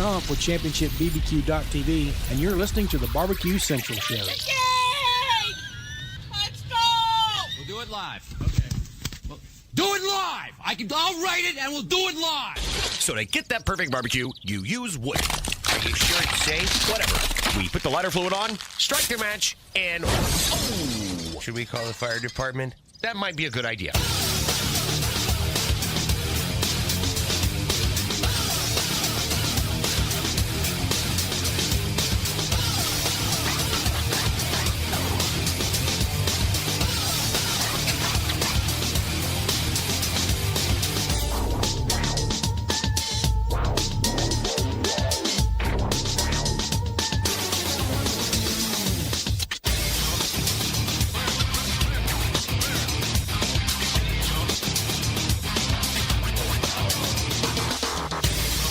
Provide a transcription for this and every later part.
off with championshipbbq.tv, and you're listening to the BBQ Central Show. Yay! Let's go! We'll do it live. Okay. Well, do it live! I'll write it and we'll do it live! So to get that perfect barbecue, you use wood. Are you sure it's safe? Whatever. We put the lighter fluid on, strike the match, and... Oh! Should we call the fire department? That might be a good idea.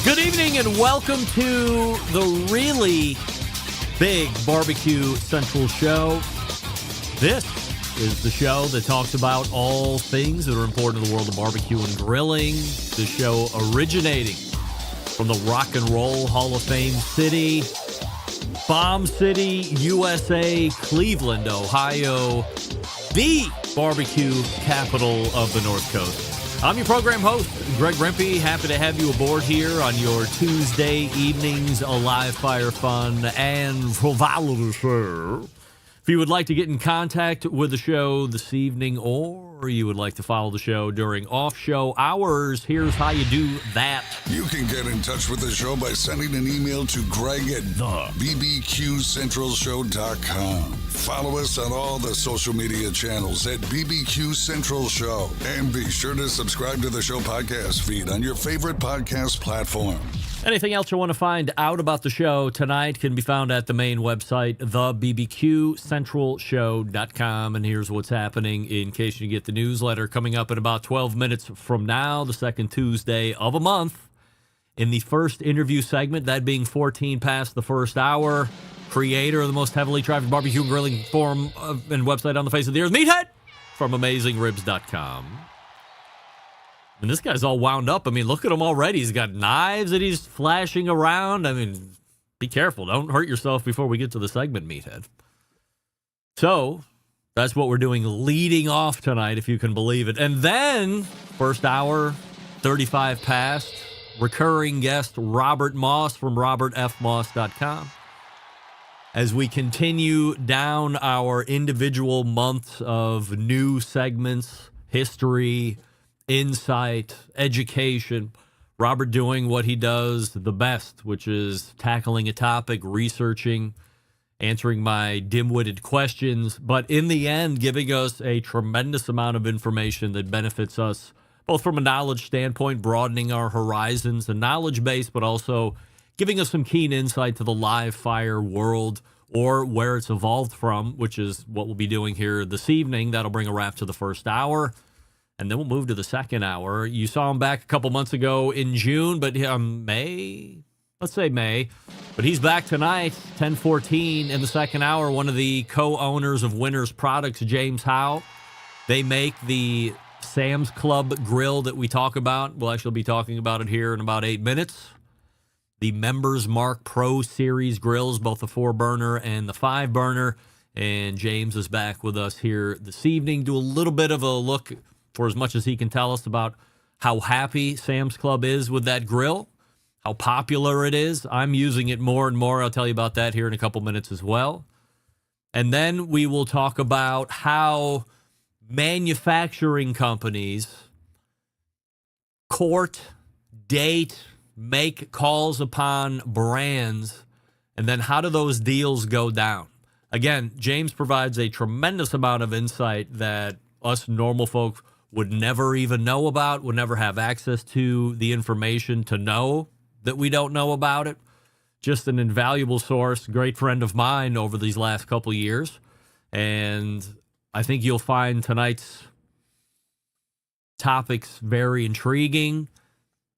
Good evening and welcome to the really big BBQ Central Show. This is the show that talks about all things that are important to the world of barbecue and grilling. The show originating from the Rock and Roll Hall of Fame city, Bomb City, USA, Cleveland, Ohio, the barbecue capital of the North Coast. I'm your program host, Greg Rempe. Happy to have you aboard here on your Tuesday evenings, a live fire fun and frivolity show. If you would like to get in contact with the show this evening, or you would like to follow the show during off-show hours, here's how you do that. You can get in touch with the show by sending an email to Greg at BBQCentralShow.com. Follow us on all the social media channels at BBQ Central Show. And be sure to subscribe to the show podcast feed on your favorite podcast platform. Anything else you want to find out about the show tonight can be found at the main website, thebbqcentralshow.com. And here's what's happening in case you get the newsletter coming up in about 12 minutes from now, the second Tuesday of a month. In the first interview segment, that being 14 past the first hour, creator of the most heavily trafficked barbecue and grilling forum and website on the face of the earth, Meathead from AmazingRibs.com. And this guy's all wound up. I mean, look at him already. He's got knives that he's flashing around. I mean, be careful. Don't hurt yourself before we get to the segment, Meathead. So, that's what we're doing leading off tonight, if you can believe it. And then, first hour, 35 past, recurring guest Robert Moss from robertfmoss.com. As we continue down our individual months of new segments, history, insight, education, Robert doing what he does the best, which is tackling a topic, researching, answering my dim-witted questions, but in the end, giving us a tremendous amount of information that benefits us, both from a knowledge standpoint, broadening our horizons and knowledge base, but also giving us some keen insight to the live fire world or where it's evolved from, which is what we'll be doing here this evening. That'll bring a wrap to the first hour. And then we'll move to the second hour. You saw him back a couple months ago in June, but May, let's say May. But he's back tonight, 10:14 in the second hour. One of the co-owners of Winners Products, James Howe. They make the Sam's Club grill that we talk about. We'll actually be talking about it here in about 8 minutes. The Members Mark Pro Series grills, both the 4-burner and the 5-burner. And James is back with us here this evening. Do a little bit of a look, for as much as he can tell us, about how happy Sam's Club is with that grill, how popular it is. I'm using it more and more. I'll tell you about that here in a couple minutes as well. And then we will talk about how manufacturing companies court, date, make calls upon brands, and then how do those deals go down? Again, James provides a tremendous amount of insight that us normal folks would never even know about, would never have access to the information to know that we don't know about it. Just an invaluable source, great friend of mine over these last couple years. And I think you'll find tonight's topics very intriguing.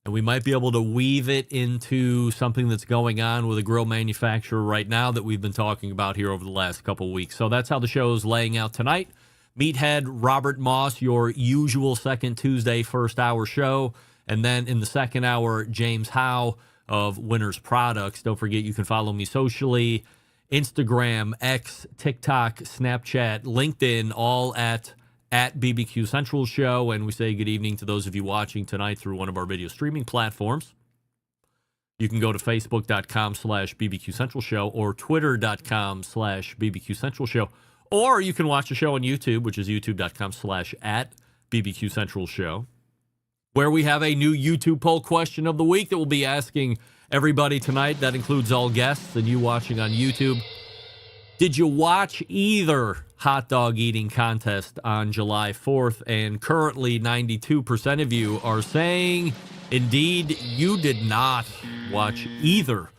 And we might be able to weave it into something that's going on with a grill manufacturer right now that we've been talking about here over the last couple of weeks. So that's how the show is laying out tonight. Meathead Robert Moss, your usual second Tuesday first hour show. And then in the second hour, James Howe, of Winners products. Don't forget, you can follow me socially, Instagram, X, TikTok, Snapchat, LinkedIn, all at BBQ Central Show. And we say good evening to those of you watching tonight through one of our video streaming platforms. You can go to facebook.com/BBQ Central Show or twitter.com/BBQ Central Show. Or you can watch the show on YouTube, which is youtube.com/@BBQ Central Show, where we have a new YouTube poll question of the week that we'll be asking everybody tonight. That includes all guests and you watching on YouTube. Did you watch either hot dog eating contest on July 4th? And currently 92% of you are saying, indeed, you did not watch either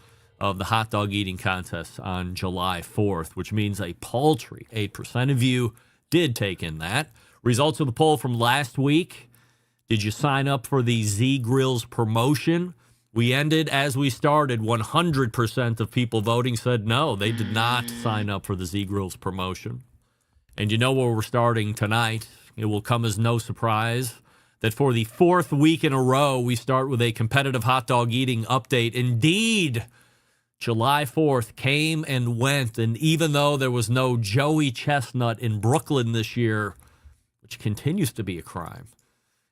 of the hot dog eating contests on July 4th, which means a paltry 8% of you did take in that. Results of the poll from last week. Did you sign up for the Z Grills promotion? We ended as we started. 100% of people voting said no, they did not sign up for the Z Grills promotion. And you know where we're starting tonight. It will come as no surprise that for the fourth week in a row, we start with a competitive hot dog eating update. Indeed, July 4th came and went, and even though there was no Joey Chestnut in Brooklyn this year, which continues to be a crime,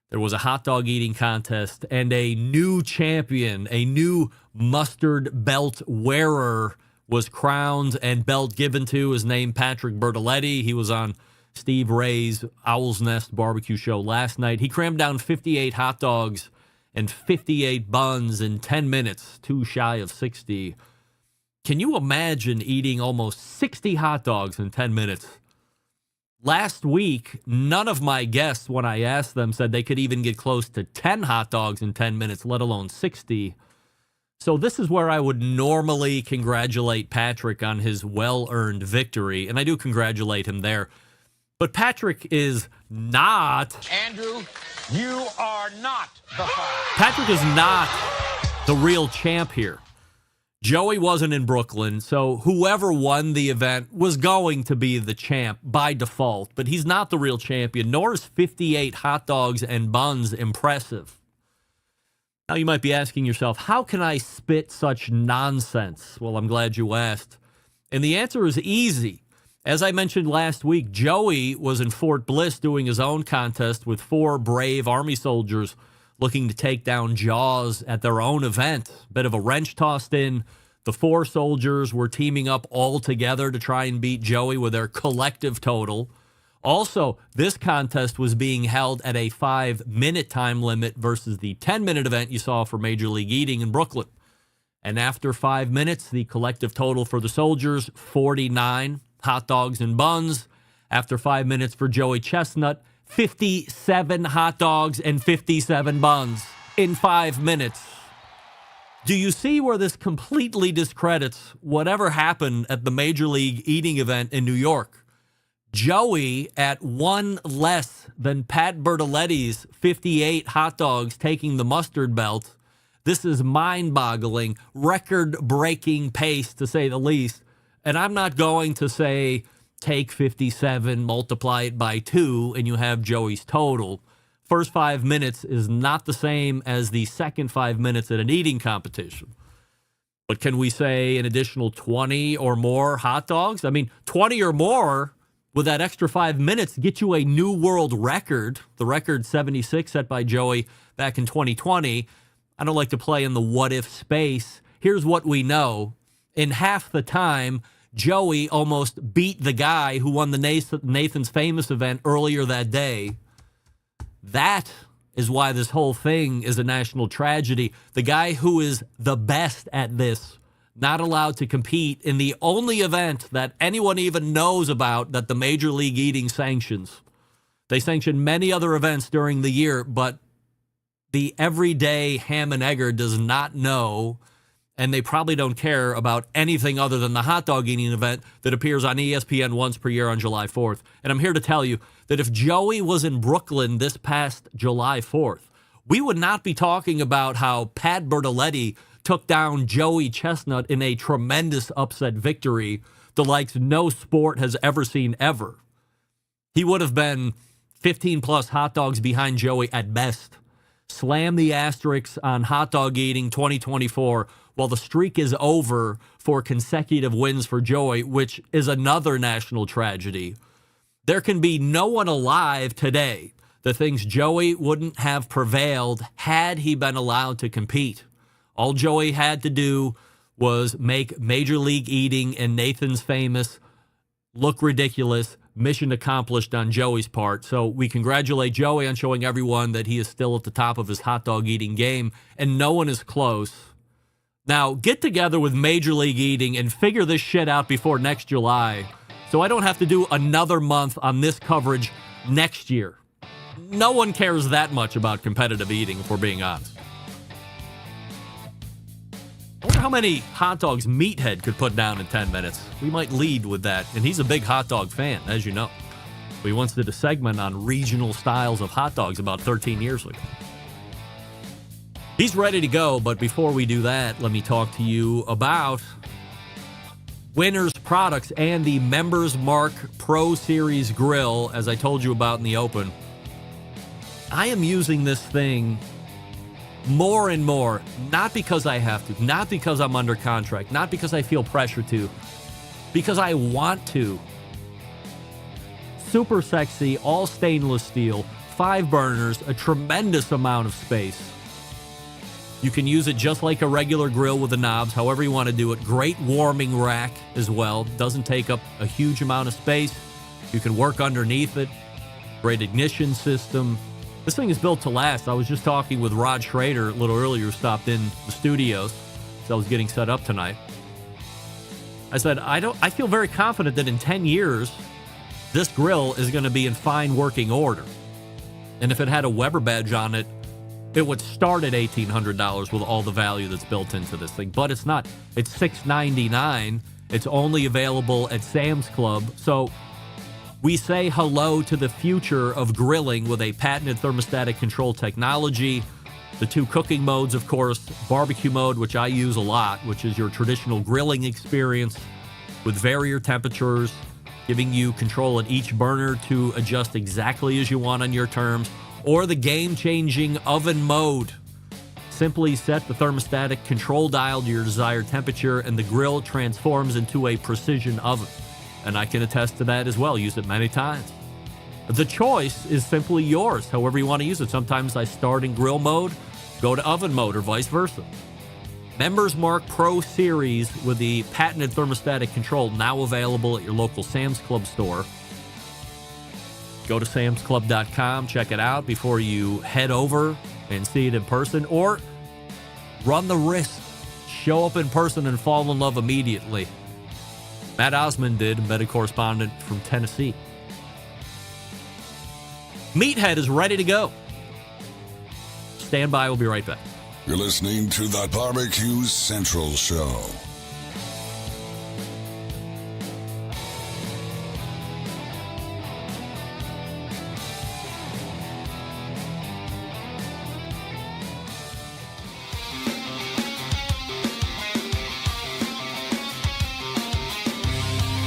there was a hot dog eating contest, and a new champion, a new mustard belt wearer was crowned and belt given to. His name, Patrick Bertoletti. He was on Steve Ray's Owl's Nest barbecue show last night. He crammed down 58 hot dogs and 58 buns in 10 minutes, too shy of 60. Can you imagine eating almost 60 hot dogs in 10 minutes? Last week, none of my guests, when I asked them, said they could even get close to 10 hot dogs in 10 minutes, let alone 60. So this is where I would normally congratulate Patrick on his well-earned victory, and I do congratulate him there. But Patrick is not... Andrew, you are not the father. Patrick is not the real champ here. Joey wasn't in Brooklyn, so whoever won the event was going to be the champ by default. But he's not the real champion, nor is 58 hot dogs and buns impressive. Now you might be asking yourself, how can I spit such nonsense? Well, I'm glad you asked. And the answer is easy. As I mentioned last week, Joey was in Fort Bliss doing his own contest with 4 brave Army soldiers looking to take down Jaws at their own event. Bit of a wrench tossed in. The 4 soldiers were teaming up all together to try and beat Joey with their collective total. Also, this contest was being held at a 5-minute time limit versus the 10-minute event you saw for Major League Eating in Brooklyn. And after 5 minutes, the collective total for the soldiers, 49 hot dogs and buns. After 5 minutes for Joey Chestnut, 57 hot dogs and 57 buns in 5 minutes. Do you see where this completely discredits whatever happened at the Major League Eating event in New York? Joey at 1 less than Pat Bertoletti's 58 hot dogs taking the mustard belt. This is mind-boggling, record-breaking pace, to say the least. And I'm not going to say take 57, multiply it by 2, and you have Joey's total. First 5 minutes is not the same as the second 5 minutes at an eating competition. But can we say an additional 20 or more hot dogs? I mean, 20 or more with that extra 5 minutes get you a new world record. The record 76 set by Joey back in 2020. I don't like to play in the what-if space. Here's what we know. In half the time, Joey almost beat the guy who won the Nathan's Famous event earlier that day. That is why this whole thing is a national tragedy. The guy who is the best at this, not allowed to compete in the only event that anyone even knows about that the Major League Eating sanctions. They sanction many other events during the year, but the everyday ham and egger does not know, and they probably don't care about anything other than the hot dog eating event that appears on ESPN once per year on July 4th. And I'm here to tell you that if Joey was in Brooklyn this past July 4th, we would not be talking about how Pat Bertoletti took down Joey Chestnut in a tremendous upset victory, the likes no sport has ever seen ever. He would have been 15-plus hot dogs behind Joey at best. slam the asterisks on hot dog eating 2024 while the streak is over for consecutive wins for Joey, which is another national tragedy. There can be no one alive today that thinks Joey wouldn't have prevailed had he been allowed to compete. All Joey had to do was make Major League Eating and Nathan's Famous look ridiculous. Mission accomplished on Joey's part. So we congratulate Joey on showing everyone that he is still at the top of his hot dog eating game, and no one is close. Now, get together with Major League Eating and figure this shit out before next July, so I don't have to do another month on this coverage next year. No one cares that much about competitive eating, if we're being honest. I wonder how many hot dogs Meathead could put down in 10 minutes. We might lead with that, and he's a big hot dog fan, as you know. We once did a segment on regional styles of hot dogs about 13 years ago. He's ready to go, but before we do that, let me talk to you about Winners Products and the Members Mark Pro Series grill, as I told you about in the open. I am using this thing more and more, not because I have to, not because I'm under contract, not because I feel pressure to, because I want to. Super sexy, all stainless steel, 5 burners, a tremendous amount of space. You can use it just like a regular grill with the knobs, however you want to do it. Great warming rack as well. Doesn't take up a huge amount of space. You can work underneath it. Great ignition system. This thing is built to last. I was just talking with Rod Schrader a little earlier, who stopped in the studios, so I was getting set up tonight. I said, I feel very confident that in 10 years, this grill is going to be in fine working order. And if it had a Weber badge on it, it would start at $1,800 with all the value that's built into this thing. But it's not. It's $699. It's only available at Sam's Club. So we say hello to the future of grilling with a patented thermostatic control technology. The 2 cooking modes, of course, barbecue mode, which I use a lot, which is your traditional grilling experience with varier temperatures, giving you control at each burner to adjust exactly as you want on your terms, or the game-changing oven mode. Simply set the thermostatic control dial to your desired temperature, and the grill transforms into a precision oven. And I can attest to that as well. Use it many times. The choice is simply yours, however you want to use it. Sometimes I start in grill mode, go to oven mode, or vice versa. Members Mark Pro Series with the patented thermostatic control now available at your local Sam's Club store. Go to samsclub.com, check it out before you head over and see it in person, or run the risk. Show up in person and fall in love immediately. Matt Osmond did, embedded correspondent from Tennessee. Meathead is ready to go. Stand by, we'll be right back. You're listening to the BBQ Central Show.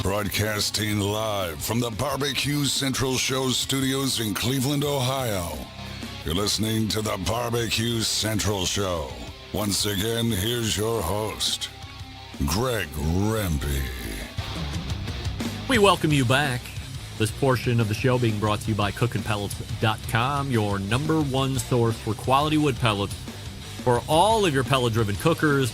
Broadcasting live from the BBQ Central Show studios in Cleveland, Ohio. You're listening to the BBQ Central Show. Once again, here's your host, Greg Rempe. We welcome you back. This portion of the show being brought to you by cookinpellets.com, your number one source for quality wood pellets for all of your pellet-driven cookers.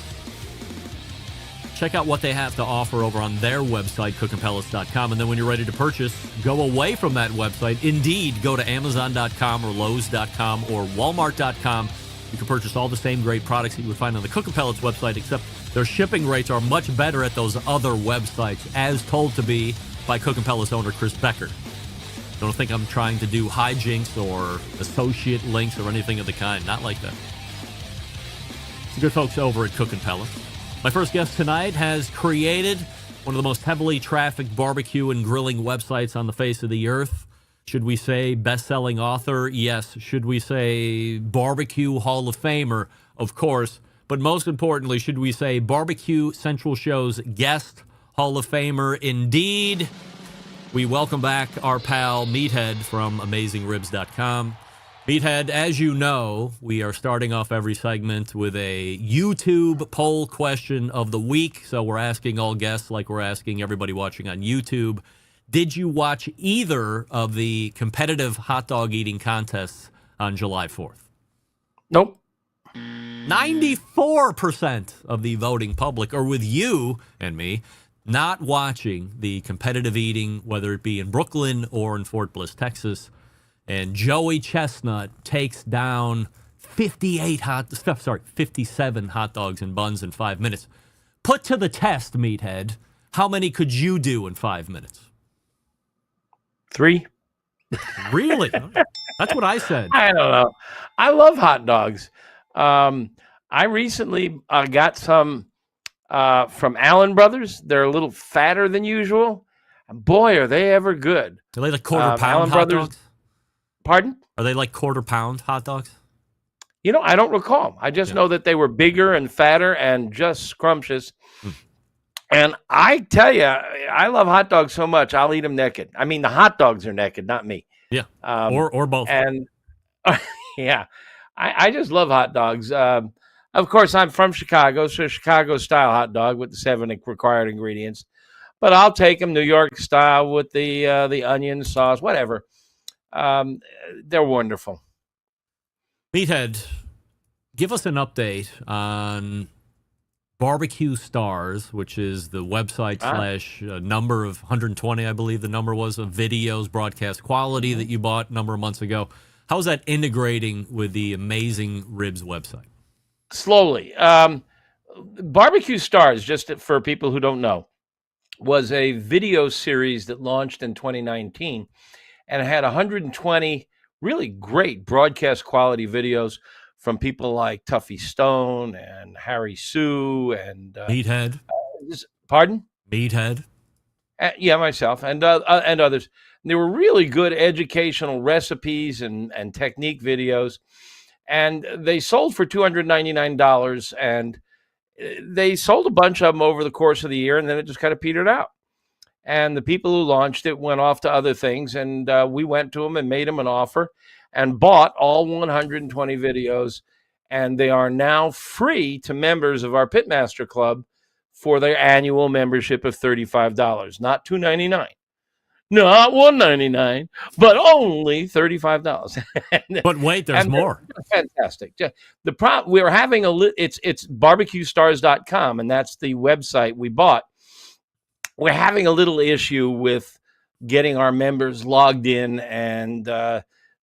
Check out what they have to offer over on their website, cookinpellets.com. And then when you're ready to purchase, go away from that website. Indeed, go to amazon.com or lowes.com or walmart.com. You can purchase all the same great products that you would find on the Cookin' Pellets website, except their shipping rates are much better at those other websites, as told to be by Cookin' Pellets owner Chris Becker. Don't think I'm trying to do hijinks or associate links or anything of the kind. Not like that. It's the good folks over at Cookin' Pellets. My first guest tonight has created one of the most heavily trafficked barbecue and grilling websites on the face of the earth. Should we say best-selling author? Yes. Should we say barbecue Hall of Famer? Of course. But most importantly, should we say BBQ Central Show's guest Hall of Famer? Indeed. We welcome back our pal Meathead from AmazingRibs.com. Meathead, as you know, we are starting off every segment with a YouTube poll question of the week. So we're asking all guests, like we're asking everybody watching on YouTube, did you watch either of the competitive hot dog eating contests on July 4th? Nope. 94% of the voting public are with you and me not watching the competitive eating, whether it be in Brooklyn or in Fort Bliss, Texas. And Joey Chestnut takes down 57 hot dogs and buns in 5 minutes. Put to the test, Meathead, how many could you do in 5 minutes? 3. Really? That's what I said. I don't know. I love hot dogs. I recently got some from Allen Brothers. They're a little fatter than usual. Boy, are they ever good. Are they like quarter-pound Allen hot Brothers, dogs? Pardon? Are they like quarter-pound hot dogs? You know, I don't recall. I just know that they were bigger and fatter and just scrumptious. And I tell you, I love hot dogs so much, I'll eat them naked. I mean, the hot dogs are naked, not me. Yeah, or both. And yeah, I just love hot dogs. Of course, I'm from Chicago, so Chicago-style hot dog with the 7 required ingredients. But I'll take them New York style with the onion sauce, whatever. They're wonderful. Meathead, give us an update on BBQ Stars, which is the website slash number of 120, I believe the number was, of videos, broadcast quality that you bought a number of months ago. How's that integrating with the Amazing Ribs website? Slowly. BBQ Stars, just for people who don't know, was a video series that launched in 2019 and had 120 really great broadcast quality videos from people like Tuffy Stone and Harry Sue and Meathead. Pardon? Meathead. Yeah, myself and others. They were really good educational recipes and technique videos, and they sold for $299. And they sold a bunch of them over the course of the year, and then it just kind of petered out. And the people who launched it went off to other things, and we went to them and made them an offer and bought all 120 videos, and they are now free to members of our Pitmaster Club for their annual membership of $35, not $299, not $199, but only $35. But wait, there's more. Fantastic. We're having it's BBQstars.com, and that's the website we bought. We're having a little issue with getting our members logged in, and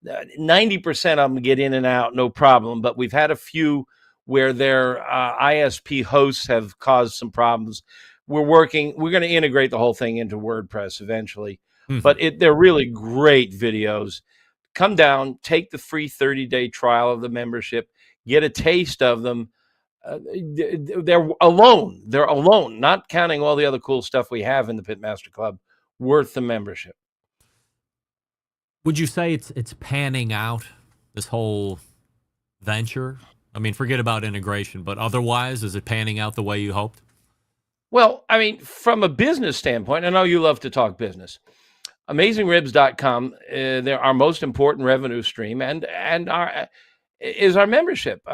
90% of them get in and out, no problem. But we've had a few where their ISP hosts have caused some problems. We're going to integrate the whole thing into WordPress eventually. Mm-hmm. But they're really great videos. Come down, take the free 30-day trial of the membership, get a taste of them. They're alone, not counting all the other cool stuff we have in the Pitmaster Club, worth the membership. Would you say it's panning out, this whole venture? I mean, forget about integration, but otherwise, is it panning out the way you hoped? Well, I mean, from a business standpoint, I know you love to talk business. AmazingRibs.com, they're our most important revenue stream, and is our membership.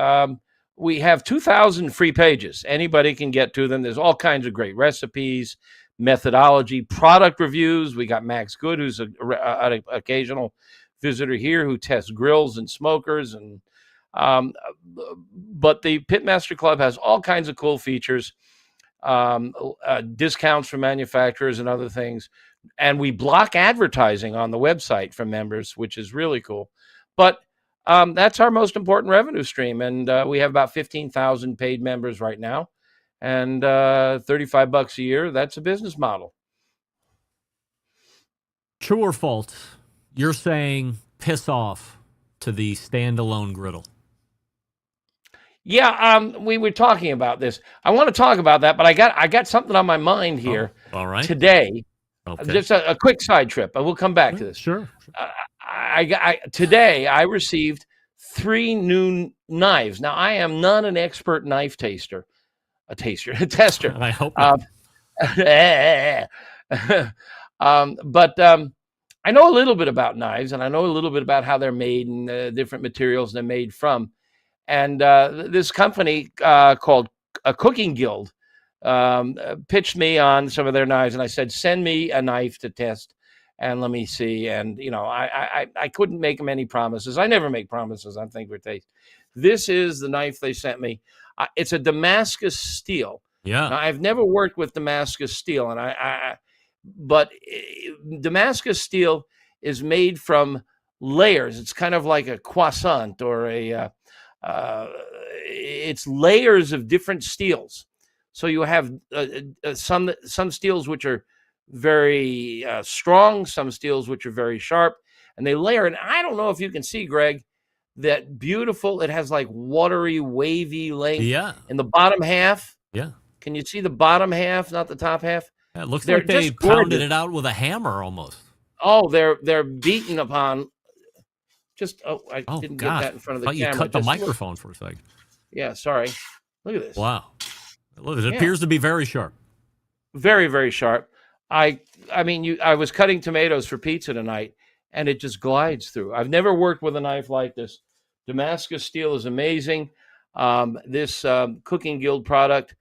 We have 2,000 free pages. Anybody can get to them. There's all kinds of great recipes, methodology, product reviews. We got Max Good, who's an occasional visitor here, who tests grills and smokers. And but the Pitmaster Club has all kinds of cool features, discounts from manufacturers and other things. And we block advertising on the website for members, which is really cool. But that's our most important revenue stream. And we have about 15,000 paid members right now. And $35 a year, that's a business model. True or false? You're saying piss off to the standalone griddle. Yeah, we were talking about this. I want to talk about that, but I got something on my mind here. All right. Today. Okay. Just a quick side trip. I will come back to this. Sure. Today I received 3 new knives. Now, I am not an expert knife tester. A tester. I hope not. But I know a little bit about knives, and I know a little bit about how they're made and different materials they're made from. And this company called a Cooking Guild pitched me on some of their knives, and I said, send me a knife to test and let me see. And, you know, I couldn't make them any promises. I never make promises on things for taste. This is the knife they sent me. It's a Damascus steel. Yeah. Now, I've never worked with Damascus steel, but Damascus steel is made from layers. It's kind of like a croissant or it's layers of different steels. So you have some steels which are very strong, some steels which are very sharp, and they layer. And I don't know if you can see, Greg, that beautiful. It has like watery, wavy length in the bottom half. Yeah. Can you see the bottom half, not the top half? Yeah, it looks like they pounded it out with a hammer almost. Oh, they're beaten upon. I didn't get that in front of the camera. You cut the microphone for a second. Yeah, sorry. Look at this. Wow. It appears to be very sharp. Very, very sharp. I was cutting tomatoes for pizza tonight, and it just glides through. I've never worked with a knife like this. Damascus steel is amazing. This Cooking Guild product.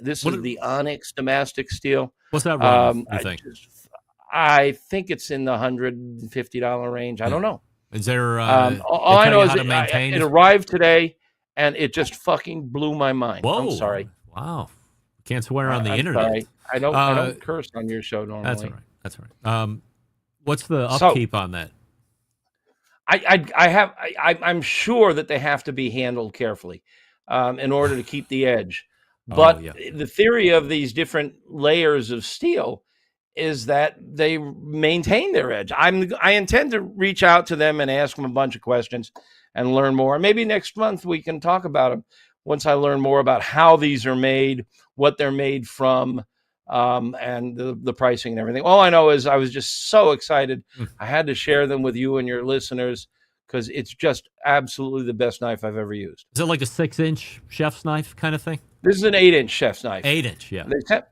This is the Onyx Damascus steel. What's that run, you think? I think it's in the $150 range. I don't know. Is there? All I know is it arrived today, and it just fucking blew my mind. Whoa! I'm sorry. Wow. Can't swear on the internet. Sorry. I don't curse on your show normally. That's all right. That's all right. What's the upkeep on that? I'm sure that they have to be handled carefully in order to keep the edge. But the theory of these different layers of steel is that they maintain their edge. I intend to reach out to them and ask them a bunch of questions and learn more. Maybe next month we can talk about them once I learn more about how these are made, what they're made from, and the pricing and everything. All I know is I was just so excited. I had to share them with you and your listeners because it's just absolutely the best knife I've ever used. Is it like a 6-inch chef's knife kind of thing? This is an 8-inch chef's knife. 8-inch, yeah.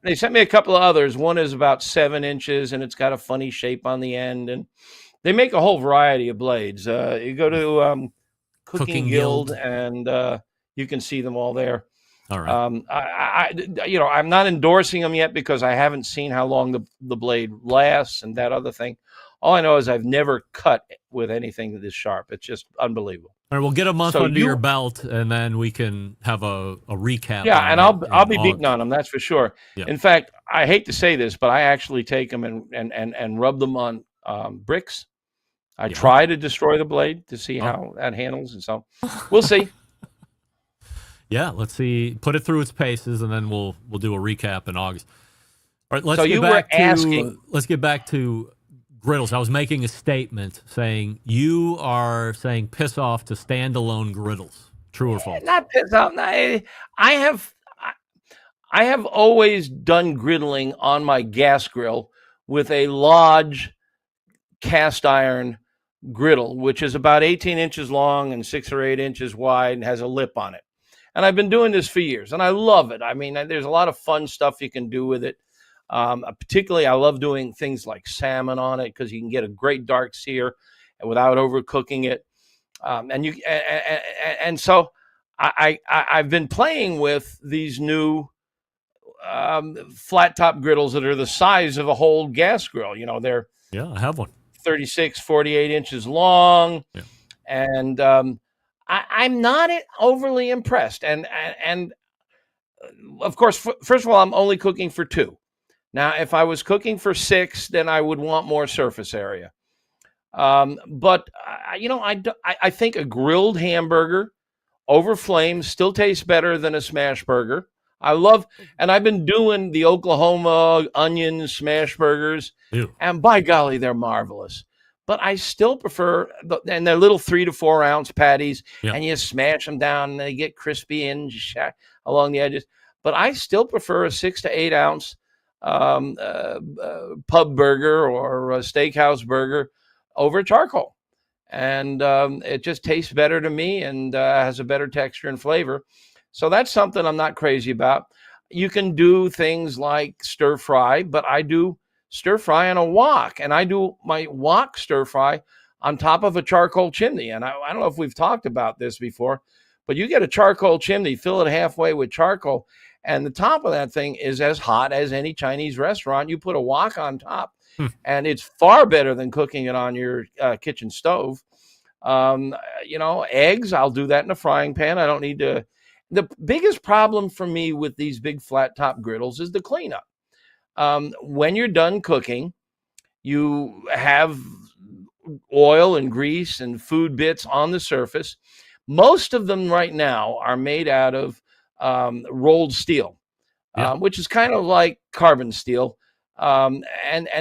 They sent me a couple of others. One is about 7 inches, and it's got a funny shape on the end. And they make a whole variety of blades. You go to Cooking Guild, and you can see them all there. All right. I'm not endorsing them yet because I haven't seen how long the blade lasts and that other thing. All I know is I've never cut with anything this sharp. It's just unbelievable. All right, we'll get a month under your belt, and then we can have a recap. Yeah, and I'll be beating on them, that's for sure. Yeah. In fact, I hate to say this, but I actually take them and rub them on bricks. I try to destroy the blade to see how that handles, and so we'll see. Yeah, let's see. Put it through its paces, and then we'll do a recap in August. All right, let's get back to griddles. I was making a statement saying you are saying piss off to standalone griddles. True or false? Not piss off. I have always done griddling on my gas grill with a Lodge cast iron griddle, which is about 18 inches long and 6 or 8 inches wide and has a lip on it. And I've been doing this for years, and I love it. I mean, there's a lot of fun stuff you can do with it. Particularly, I love doing things like salmon on it because you can get a great dark sear without overcooking it. So I've been playing with these new flat top griddles that are the size of a whole gas grill. You know, they're I have one 36, 48 inches long, and I'm not overly impressed. And of course, first of all, I'm only cooking for 2. Now, if I was cooking for 6, then I would want more surface area. But I think a grilled hamburger over flames still tastes better than a smash burger. And I've been doing the Oklahoma onion smash burgers, and by golly, they're marvelous. But I still prefer, and they're little 3 to 4 ounce patties, and you smash them down, and they get crispy and along the edges. But I still prefer a 6 to 8 ounce pub burger or a steakhouse burger over charcoal, and it just tastes better to me and has a better texture and flavor. So that's something I'm not crazy about. You can do things like stir fry, but I do stir fry on a wok, and I do my wok stir fry on top of a charcoal chimney. And I don't know if we've talked about this before, but you get a charcoal chimney, fill it halfway with charcoal, and the top of that thing is as hot as any Chinese restaurant. You put a wok on top, and it's far better than cooking it on your kitchen stove. Eggs, I'll do that in a frying pan. I don't need to. The biggest problem for me with these big flat top griddles is the cleanup. When you're done cooking, you have oil and grease and food bits on the surface. Most of them right now are made out of rolled steel, which is kind of like carbon steel. And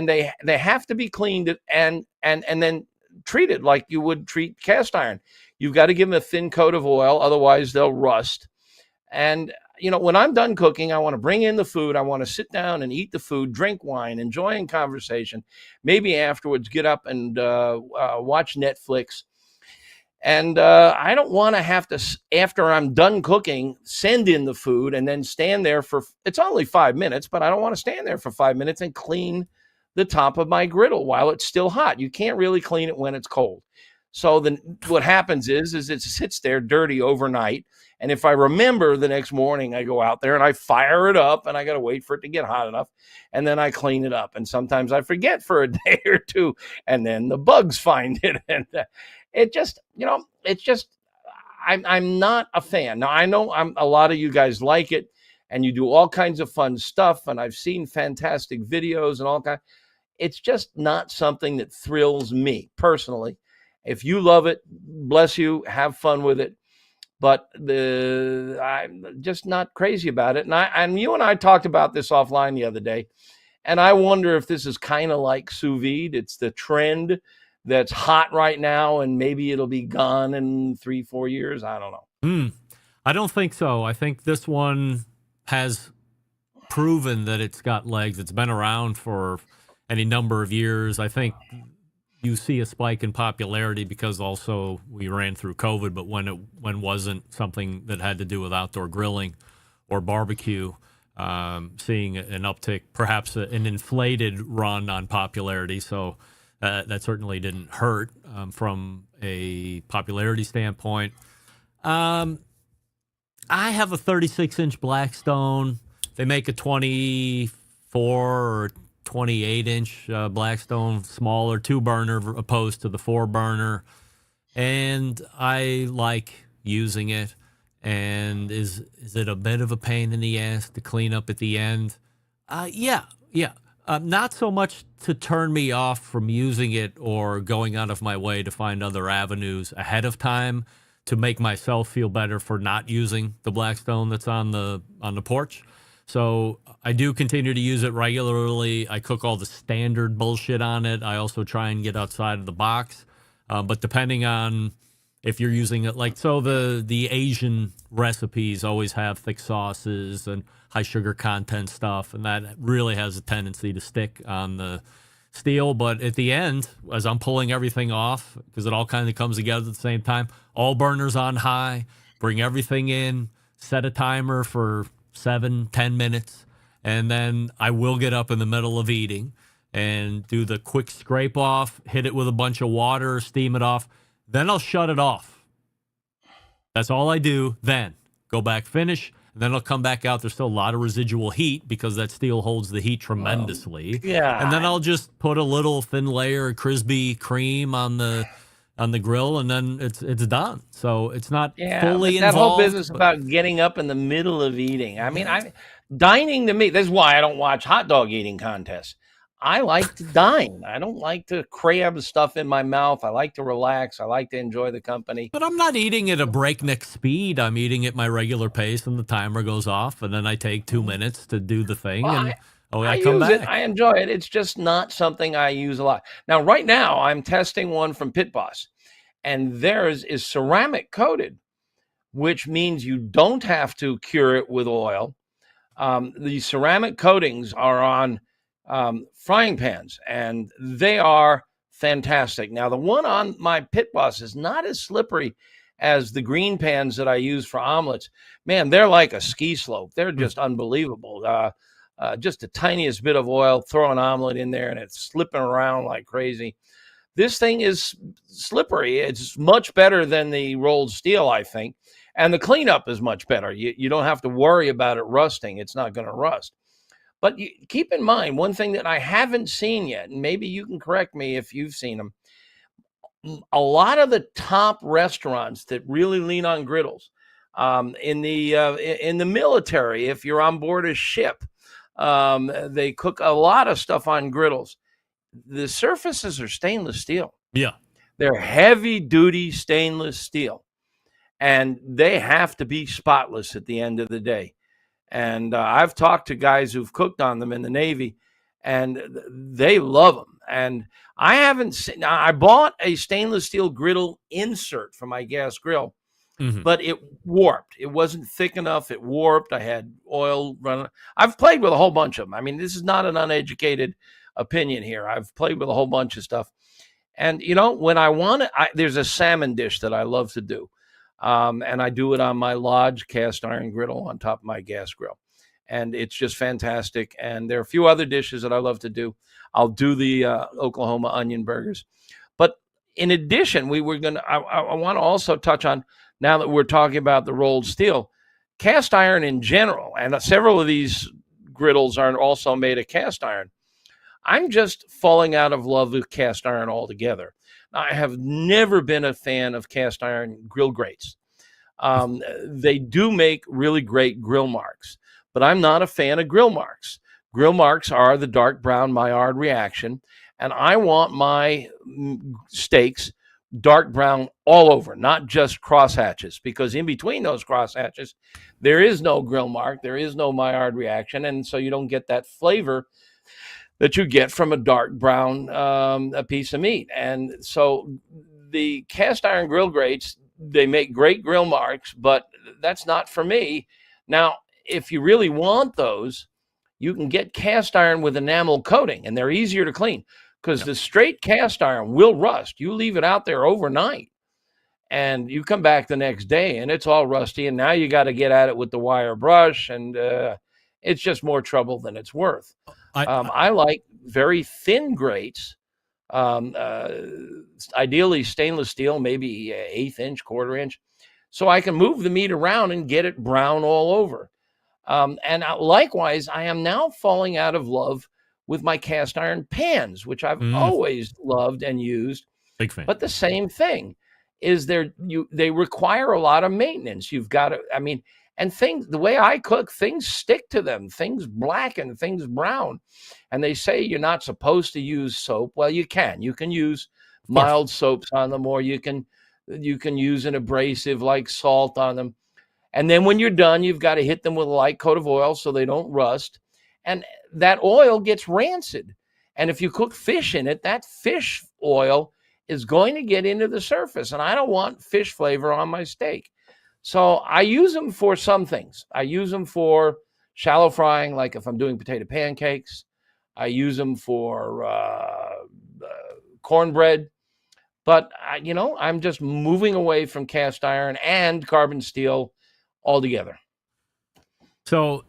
they have to be cleaned and then treated like you would treat cast iron. You've got to give them a thin coat of oil, otherwise they'll rust. And when I'm done cooking, I want to bring in the food. I want to sit down and eat the food, drink wine, enjoying conversation. Maybe afterwards get up and watch Netflix. And I don't want to have to, after I'm done cooking, send in the food and then stand there it's only 5 minutes, but I don't want to stand there for 5 minutes and clean the top of my griddle while it's still hot. You can't really clean it when it's cold. So then what happens is it sits there dirty overnight. And if I remember the next morning, I go out there and I fire it up, and I got to wait for it to get hot enough. And then I clean it up. And sometimes I forget for a day or two, and then the bugs find it. And I'm not a fan. Now, I know a lot of you guys like it, and you do all kinds of fun stuff. And I've seen fantastic videos and all kinds. It's just not something that thrills me personally. If you love it, bless you, have fun with it. But I'm just not crazy about it. And you and I talked about this offline the other day. And I wonder if this is kind of like sous vide. It's the trend that's hot right now, and maybe it'll be gone in 3-4 years. I don't know. I don't think so. I think this one has proven that it's got legs. It's been around for any number of years. I think you see a spike in popularity because also we ran through COVID, but when wasn't something that had to do with outdoor grilling or barbecue, seeing an uptick, perhaps an inflated run on popularity. So that certainly didn't hurt from a popularity standpoint. I have a 36-inch Blackstone. They make a 24 or 28-inch Blackstone, smaller 2-burner opposed to the 4-burner. And I like using it. And is it a bit of a pain in the ass to clean up at the end? Yeah. Not so much to turn me off from using it or going out of my way to find other avenues ahead of time to make myself feel better for not using the Blackstone that's on the porch. So I do continue to use it regularly. I cook all the standard bullshit on it. I also try and get outside of the box. But depending on if you're using it, like, so the Asian recipes always have thick sauces and high sugar content stuff, and that really has a tendency to stick on the steel. But at the end, as I'm pulling everything off, because it all kind of comes together at the same time, all burners on high, bring everything in, set a timer for 7-10 minutes, and then I will get up in the middle of eating and do the quick scrape off, hit it with a bunch of water, steam it off. Then I'll shut it off. That's all I do then. Go back, finish, and then I'll come back out. There's still a lot of residual heat because that steel holds the heat tremendously. Yeah. And then I'll just put a little thin layer of Krispy Kreme on the grill, and then it's done. So it's not fully that involved. whole business about getting up in the middle of eating. I mean, dining to me, this is why I don't watch hot dog eating contests. I like to dine. I don't like to cram stuff in my mouth. I like to relax. I like to enjoy the company. But I'm not eating at a breakneck speed. I'm eating at my regular pace, and the timer goes off, and then I take 2 minutes to do the thing, I come use back. it. I enjoy it. It's just not something I use a lot. Now, right now, I'm testing one from Pit Boss, and theirs is ceramic coated, which means you don't have to cure it with oil. The ceramic coatings are on frying pans, and they are fantastic. Now, the one on my Pit Boss is not as slippery as the green pans that I use for omelets. Man, they're like a ski slope. They're just unbelievable. just the tiniest bit of oil, throw an omelet in there, and it's slipping around like crazy. This thing is slippery. It's much better than the rolled steel, I think. And the cleanup is much better. You don't have to worry about it rusting. It's not going to rust. But keep in mind, one thing that I haven't seen yet, and maybe you can correct me if you've seen them, a lot of the top restaurants that really lean on griddles, in the military, if you're on board a ship, they cook a lot of stuff on griddles. The surfaces are stainless steel. Yeah. They're heavy duty stainless steel, and they have to be spotless at the end of the day. And I've talked to guys who've cooked on them in the Navy, and they love them. And I haven't seen, now I bought a stainless steel griddle insert for my gas grill, but it warped. It wasn't thick enough. It warped. I had oil running. I've played with a whole bunch of them. I mean, this is not an uneducated opinion here. I've played with a whole bunch of stuff. And, when I want it, there's a salmon dish that I love to do. And I do it on my Lodge cast iron griddle on top of my gas grill. And it's just fantastic. And there are a few other dishes that I love to do. I'll do the Oklahoma onion burgers. But in addition, I want to also touch on, now that we're talking about the rolled steel, cast iron in general, and several of these griddles are also made of cast iron. I'm just falling out of love with cast iron altogether. I have never been a fan of cast iron grill grates. They do make really great grill marks, but I'm not a fan of grill marks. Grill marks are the dark brown Maillard reaction, and I want my steaks dark brown all over, not just crosshatches, because in between those crosshatches, there is no grill mark, there is no Maillard reaction, and so you don't get that flavor that you get from a dark brown a piece of meat. And so the cast iron grill grates, they make great grill marks, but that's not for me. Now, if you really want those, you can get cast iron with enamel coating, and they're easier to clean, because the straight cast iron will rust. You leave it out there overnight, and you come back the next day, and it's all rusty, and now you got to get at it with the wire brush, and it's just more trouble than it's worth. I like very thin grates, ideally stainless steel, maybe 1/8 inch, 1/4 inch, so I can move the meat around and get it brown all over. And likewise, I am now falling out of love with my cast iron pans, which I've always loved and used. Big fan. But the same thing is they require a lot of maintenance. You've got to, and the way I cook, things stick to them, things blacken, things brown. And they say you're not supposed to use soap. Well, you can use mild soaps on them, or you can use an abrasive like salt on them. And then when you're done, you've got to hit them with a light coat of oil so they don't rust. And that oil gets rancid. And if you cook fish in it, that fish oil is going to get into the surface. And I don't want fish flavor on my steak. So I use them for some things. I use them for shallow frying, like if I'm doing potato pancakes. I use them for cornbread. But, I'm just moving away from cast iron and carbon steel altogether. So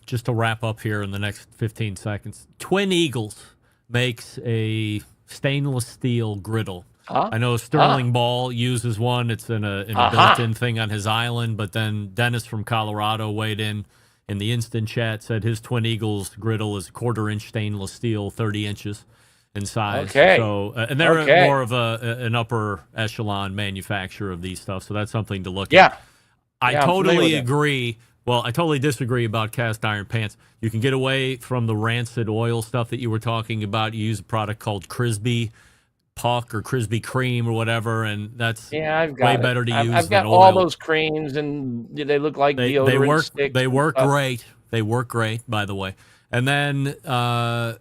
just to wrap up here in the next 15 seconds, Twin Eagles makes a stainless steel griddle. I know Sterling Ball uses one. It's in a built-in thing on his island, but then Dennis from Colorado weighed in the instant chat, said his Twin Eagles griddle is 1/4 inch stainless steel, 30 inches in size. Okay. So, and they're more of an upper echelon manufacturer of these stuff, so that's something to look at. I totally agree. Well, I totally disagree about cast iron pans. You can get away from the rancid oil stuff that you were talking about. You use a product called Crisbee Puck or Crisbee Cream or whatever, and that's way better to use. I've got than all oil. those creams, and they look like deodorant sticks. They work great. They work great, by the way. And then I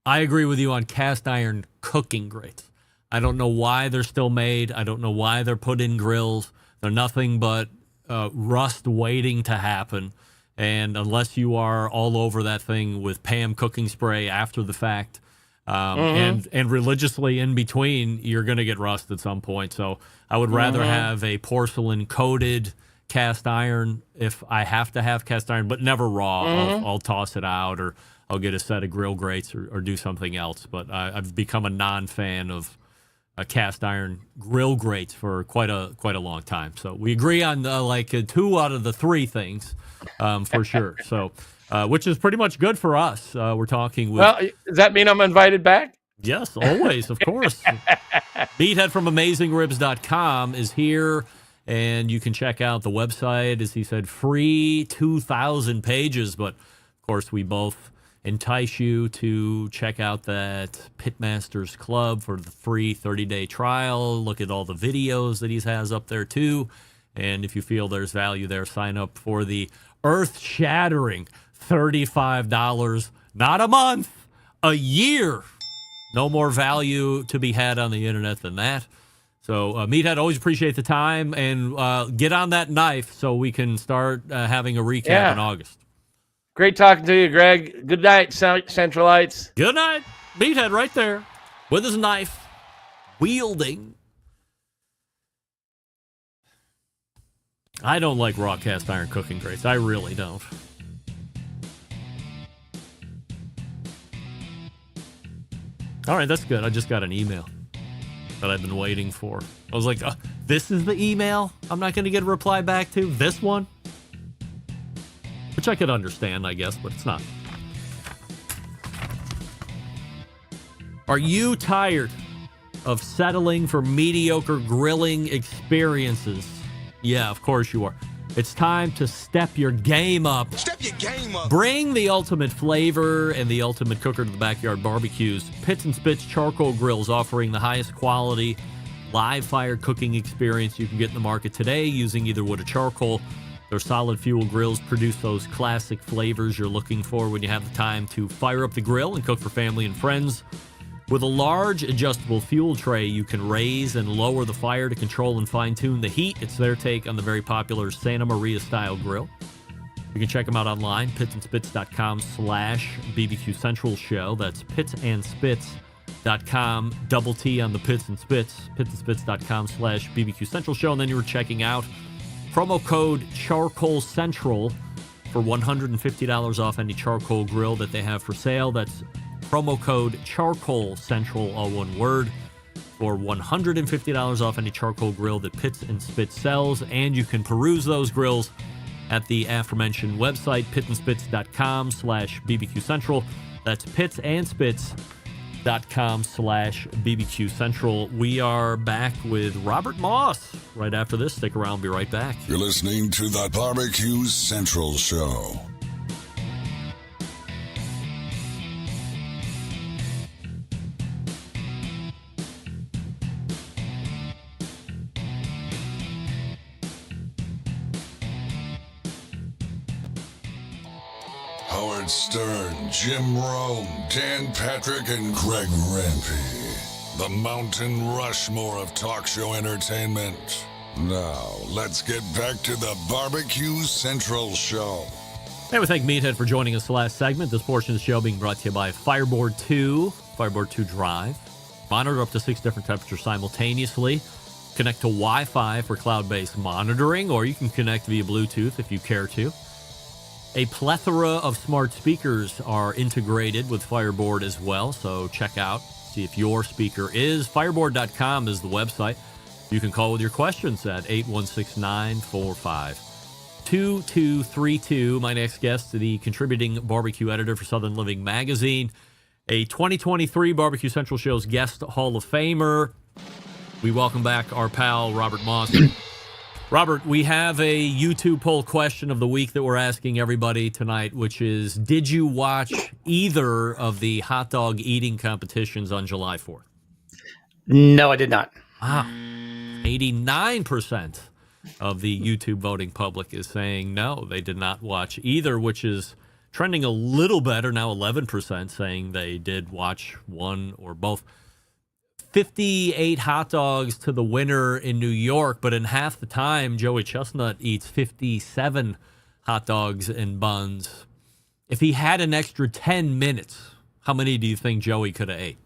agree with you on cast iron cooking grates. I don't know why they're still made. I don't know why they're put in grills. They're nothing but rust waiting to happen. And unless you are all over that thing with Pam cooking spray after the fact, and religiously in between, you're going to get rust at some point. So I would rather have a porcelain coated cast iron if I have to have cast iron, but never raw. I'll toss it out, or I'll get a set of grill grates or do something else. But I've become a non-fan of cast iron grill grates for quite a long time. So we agree on like 2 out of the 3 things for sure. So which is pretty much good for us. We're talking with. Well, does that mean I'm invited back? Yes, always, of course. Meathead from AmazingRibs.com is here, and you can check out the website, as he said, free 2,000 pages. But, of course, we both entice you to check out that Pitmasters Club for the free 30-day trial. Look at all the videos that he has up there, too. And if you feel there's value there, sign up for the earth-shattering $35, not a month, a year. No more value to be had on the internet than that. So, Meathead, always appreciate the time, and get on that knife so we can start having a recap in August. Great talking to you, Greg. Good night, Centralites. Good night. Meathead right there with his knife, wielding. I don't like raw cast iron cooking grates. I really don't. All right, that's good. I just got an email that I've been waiting for. I was like, this is the email I'm not going to get a reply back to? This one? Which I could understand, I guess, but it's not. Are you tired of settling for mediocre grilling experiences? Yeah, of course you are. It's time to step your game up. Step your game up. Bring the ultimate flavor and the ultimate cooker to the backyard barbecues. Pits and Spits charcoal grills, offering the highest quality live fire cooking experience you can get in the market today, using either wood or charcoal. Their solid fuel grills produce those classic flavors you're looking for when you have the time to fire up the grill and cook for family and friends. With a large adjustable fuel tray, you can raise and lower the fire to control and fine-tune the heat. It's their take on the very popular Santa Maria-style grill. You can check them out online, pitsandspits.com/BBQ Central Show. That's pitsandspits.com, double T on the Pits and Spits, pitsandspits.com/BBQ Central Show. And then you were checking out promo code Charcoal Central for $150 off any charcoal grill that they have for sale. That's promo code Charcoal Central, all one word, for $150 off any charcoal grill that Pits and Spits sells. And you can peruse those grills at the aforementioned website, pitsandspits.com/BBQ Central. That's pitsandspits.com/BBQ Central. We are back with Robert Moss right after this. Stick around, be right back. You're listening to the BBQ Central Show. Howard Stern, Jim Rome, Dan Patrick, and Greg Rempe. The Mountain Rushmore of talk show entertainment. Now, let's get back to the BBQ Central Show. Hey, we thank Meathead for joining us the last segment. This portion of the show being brought to you by Fireboard 2, Fireboard 2 Drive. Monitor up to 6 different temperatures simultaneously. Connect to Wi-Fi for cloud-based monitoring, or you can connect via Bluetooth if you care to. A plethora of smart speakers are integrated with Fireboard as well, so check out, see if your speaker is. Fireboard.com is the website. You can call with your questions at 816-945-2232. My next guest, the contributing barbecue editor for Southern Living Magazine, a 2023 BBQ Central Show's guest Hall of Famer. We welcome back our pal, Robert Moss. Robert, we have a YouTube poll question of the week that we're asking everybody tonight, which is, did you watch either of the hot dog eating competitions on July 4th? No, I did not. 89% of the YouTube voting public is saying no, they did not watch either, which is trending a little better, now 11% saying they did watch one or both. 58 hot dogs to the winner in New York, but in half the time, Joey Chestnut eats 57 hot dogs and buns. If he had an extra 10 minutes, how many do you think Joey could have ate?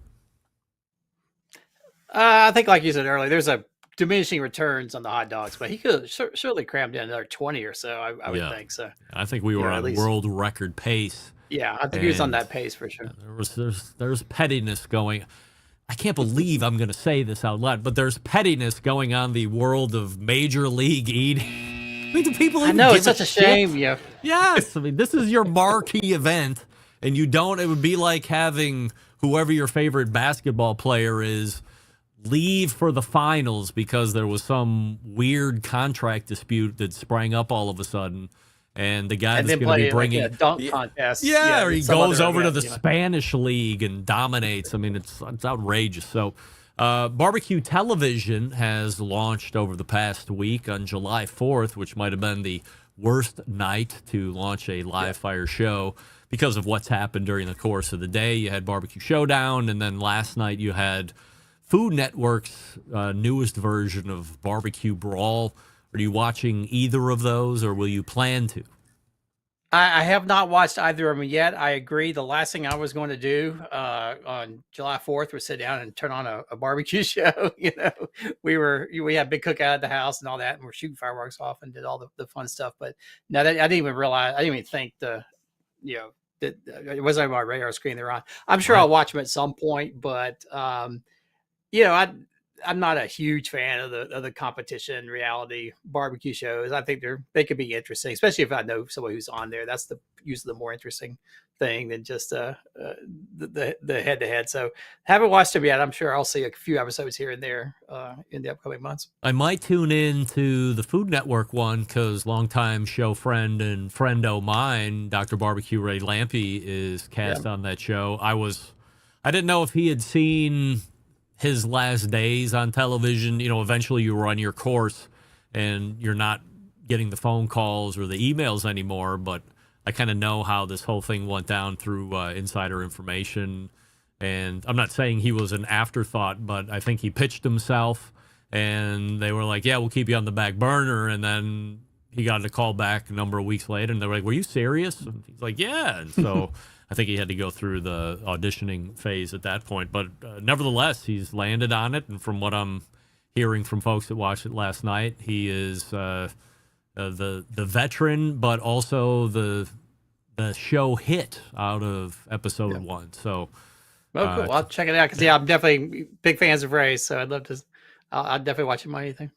I think, like you said earlier, there's a diminishing returns on the hot dogs, but he could surely crammed in another 20 or so. I would think so. I think we were at on least. world record pace. Yeah, I think he was on And that pace for sure. there's pettiness going. I can't believe I'm going to say this out loud, but there's pettiness going on the world of Major League eating. I mean, do people even I know, give it's such a shit? shame. Yeah. Yes, I mean, this is your marquee event, and you don't. It would be like having whoever your favorite basketball player is leave for the finals because there was some weird contract dispute that sprang up all of a sudden, and the guy And that's then going to be play bringing like a dunk contest. or he some goes other over to event, the Spanish league and dominates. I mean, it's outrageous. So, Barbecue Television has launched over the past week on July 4th, which might have been the worst night to launch a live fire show because of what's happened during the course of the day. You had Barbecue Showdown, and then last night you had Food Network's newest version of Barbecue Brawl. Are you watching either of those, or will you plan to? I have not watched either of them yet. I agree. The last thing I was going to do on July 4th was sit down and turn on a barbecue show. We had big cookout at the house and all that, and we're shooting fireworks off and did all the fun stuff. But no, I didn't even realize. I didn't even think that it wasn't on my radar screen they're on. I'm sure I'll watch them at some point, but I'm not a huge fan of the competition reality barbecue shows. I think they could be interesting, especially if I know somebody who's on there. That's usually the more interesting thing than just the head to head. So haven't watched them yet. I'm sure I'll see a few episodes here and there in the upcoming months. I might tune in to the Food Network one because longtime show friend and friend-o' mine, Dr. Barbecue Ray Lampe, is cast on that show. I didn't know if he had seen his last days on television. Eventually you run your course and you're not getting the phone calls or the emails anymore, but I kind of know how this whole thing went down through insider information. And I'm not saying he was an afterthought, but I think he pitched himself and they were like, yeah, we'll keep you on the back burner. And then he got a call back a number of weeks later and they were like, were you serious? And he's like, yeah. And so I think he had to go through the auditioning phase at that point. But nevertheless, he's landed on it. And from what I'm hearing from folks that watched it last night, he is the veteran, but also the show hit out of episode one. So, cool. I'll check it out because I'm definitely big fans of Ray. So I'd love to. I'll definitely watch him on anything.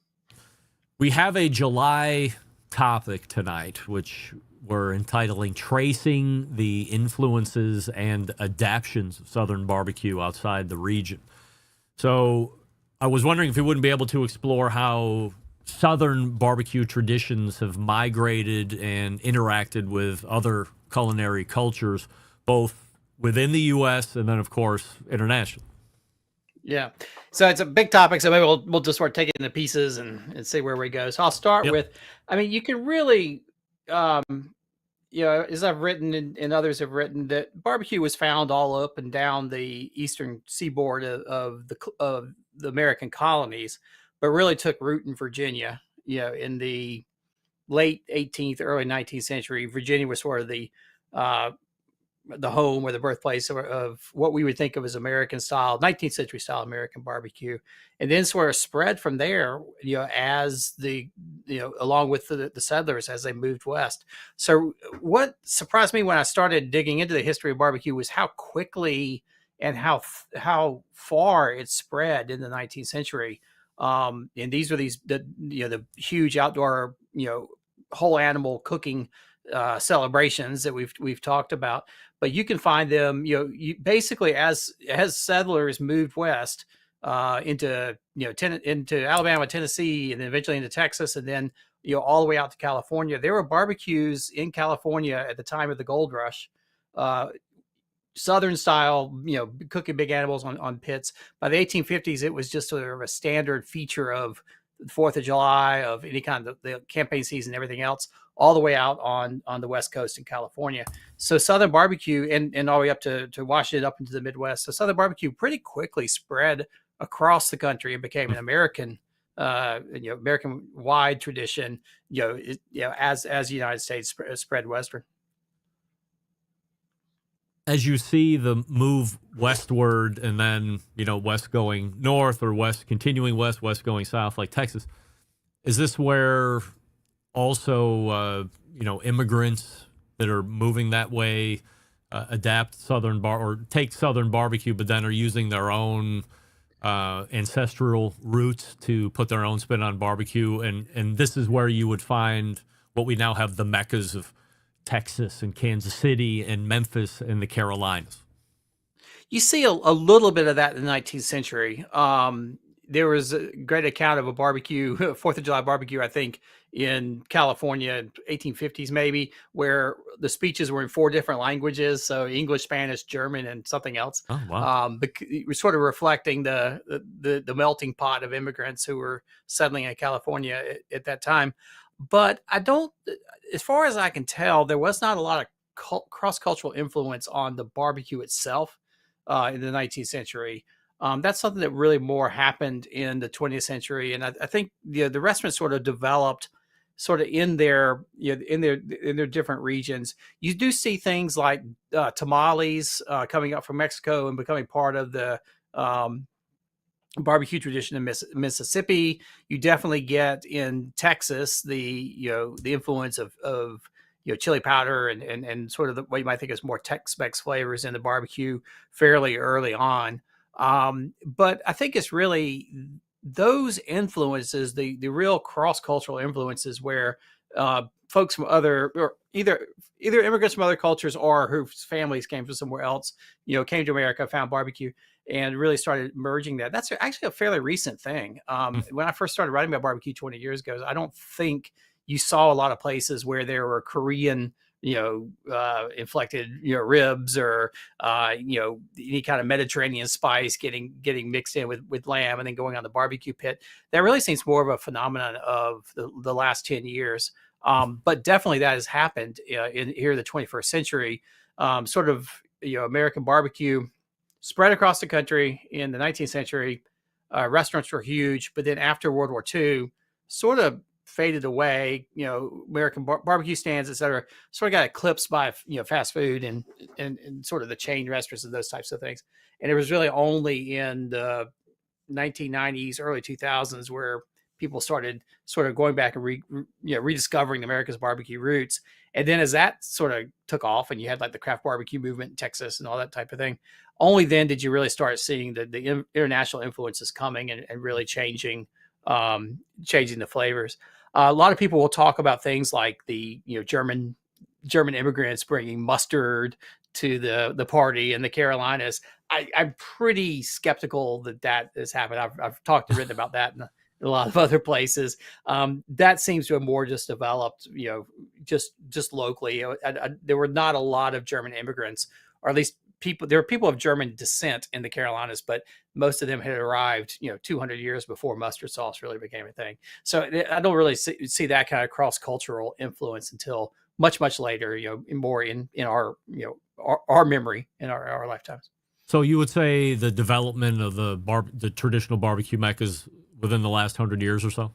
We have a July topic tonight, which we're entitling Tracing the Influences and Adaptions of Southern Barbecue Outside the Region. So I was wondering if we wouldn't be able to explore how Southern barbecue traditions have migrated and interacted with other culinary cultures, both within the U.S. and then, of course, internationally. Yeah. So it's a big topic. So maybe we'll just start taking the pieces and see where we go. So I'll start with, you can really, as I've written and others have written, that barbecue was found all up and down the eastern seaboard of the American colonies, but really took root in Virginia. In the late 18th, early 19th century, Virginia was sort of the home or the birthplace of what we would think of as American style, 19th century style American barbecue, and then sort of spread from there, as along with the settlers as they moved west. So what surprised me when I started digging into the history of barbecue was how quickly and how far it spread in the 19th century. And these were the huge outdoor, whole animal cooking celebrations that we've talked about, but you can find them, you basically as settlers moved west into Alabama, Tennessee, and then eventually into Texas, and then all the way out to California. There were barbecues in California at the time of the gold rush, Southern style, cooking big animals on pits. By the 1850s, it was just sort of a standard feature of the 4th of July, of any kind of the campaign season, everything else, all the way out on the West Coast in California. So Southern barbecue and all the way up to Washington, up into the Midwest. So Southern barbecue pretty quickly spread across the country and became an American, American wide tradition, as the United States spread westward. As you see the move westward and then, west going north or west continuing west, west going south like Texas, is this where also, immigrants that are moving that way adapt or take Southern barbecue, but then are using their own ancestral roots to put their own spin on barbecue? And this is where you would find what we now have the meccas of Texas and Kansas City and Memphis and the Carolinas. You see a little bit of that in the 19th century. There was a great account of a barbecue, 4th of July barbecue, I think, in California, 1850s maybe, where the speeches were in 4 different languages, so English, Spanish, German, and something else. Oh, wow. It was sort of reflecting the melting pot of immigrants who were settling in California at that time. But as far as I can tell, there was not a lot of cross-cultural influence on the barbecue itself in the 19th century. That's something that really more happened in the 20th century, and I think the restaurants sort of developed sort of in their different regions. You do see things like tamales coming up from Mexico and becoming part of the barbecue tradition in Mississippi. You definitely get in Texas the influence of chili powder and sort of what you might think is more Tex-Mex flavors in the barbecue fairly early on. But I think it's really those influences, the real cross-cultural influences where folks from either immigrants from other cultures or whose families came from somewhere else, came to America, found barbecue, and really started merging that. That's actually a fairly recent thing. When I first started writing about barbecue 20 years ago, I don't think you saw a lot of places where there were Korean, inflected, ribs or, any kind of Mediterranean spice getting mixed in with lamb and then going on the barbecue pit. That really seems more of a phenomenon of the last 10 years. But definitely that has happened in the 21st century. Sort of, American barbecue spread across the country in the 19th century. Restaurants were huge, but then after World War II, sort of faded away. American barbecue stands, et cetera, sort of got eclipsed by fast food and sort of the chain restaurants and those types of things. And it was really only in the 1990s, early 2000s where people started sort of going back and rediscovering America's barbecue roots. And then as that sort of took off and you had like the craft barbecue movement in Texas and all that type of thing, only then did you really start seeing the international influences coming and really changing the flavors. A lot of people will talk about things like the German immigrants bringing mustard to the party in the Carolinas. I'm pretty skeptical that has happened. I've talked and written about that in a lot of other places. That seems to have more just developed, just locally. There were not a lot of German immigrants, or at least there were people of German descent in the Carolinas, but most of them had arrived, 200 years before mustard sauce really became a thing. So I don't really see that kind of cross-cultural influence until much, much later, more in our, our memory in our lifetimes. So you would say the development of the traditional barbecue meccas within the last 100 years or so?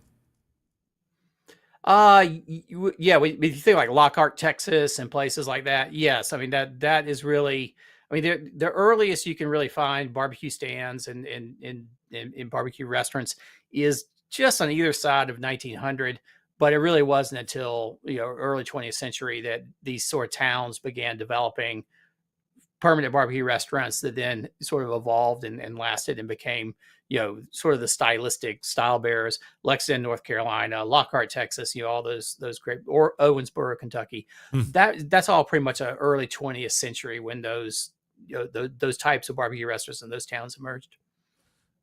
Yeah. If you think like Lockhart, Texas, and places like that, yes. I mean that is really. I mean, the earliest you can really find barbecue stands and in barbecue restaurants is just on either side of 1900. But it really wasn't until early 20th century that these sort of towns began developing permanent barbecue restaurants that then sort of evolved and lasted and became sort of the stylistic style bearers. Lexington, North Carolina, Lockhart, Texas, all those great, or Owensboro, Kentucky. That's all pretty much an early 20th century when those types of barbecue restaurants in those towns emerged.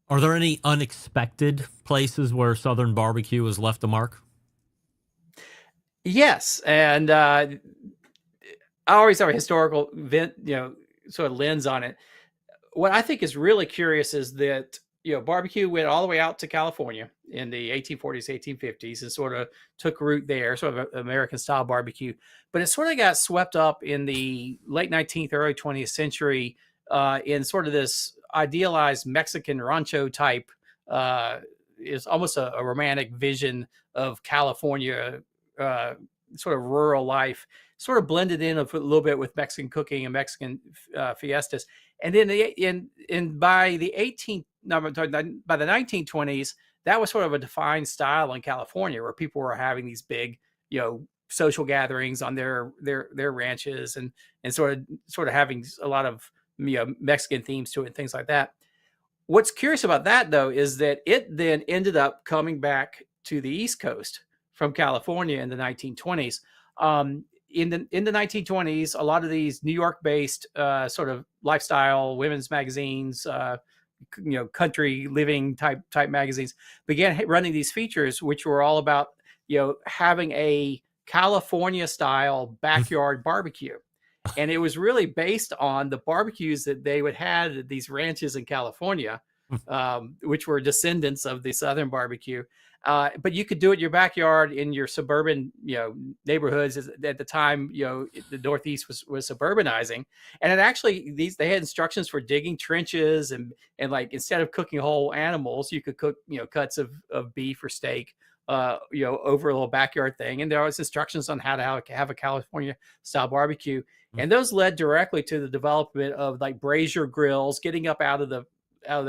Are there any unexpected places where Southern barbecue has left a mark? Yes, and I always have a historical sort of lens on it. What I think is really curious is that barbecue went all the way out to California in the 1840s, 1850s, and sort of took root there, sort of American style barbecue. But it sort of got swept up in the late 19th, early 20th century in sort of this idealized Mexican rancho type. Is almost a romantic vision of California sort of rural life, sort of blended in a little bit with Mexican cooking and Mexican fiestas. And then by the 1920s, that was sort of a defined style in California, where people were having these big, social gatherings on their ranches, and sort of having a lot of Mexican themes to it and things like that. What's curious about that, though, is that it then ended up coming back to the East Coast from California in the 1920s. In the 1920s, a lot of these New York-based sort of lifestyle women's magazines, country living type magazines began running these features, which were all about having a California style backyard barbecue. And it was really based on the barbecues that they would have at these ranches in California, which were descendants of the Southern barbecue. But you could do it in your backyard in your suburban, neighborhoods. At the time, the Northeast was suburbanizing, and it actually they had instructions for digging trenches and like, instead of cooking whole animals, you could cook cuts of beef or steak, over a little backyard thing. And there was instructions on how to have a California style barbecue, and those led directly to the development of like brazier grills, getting up out of the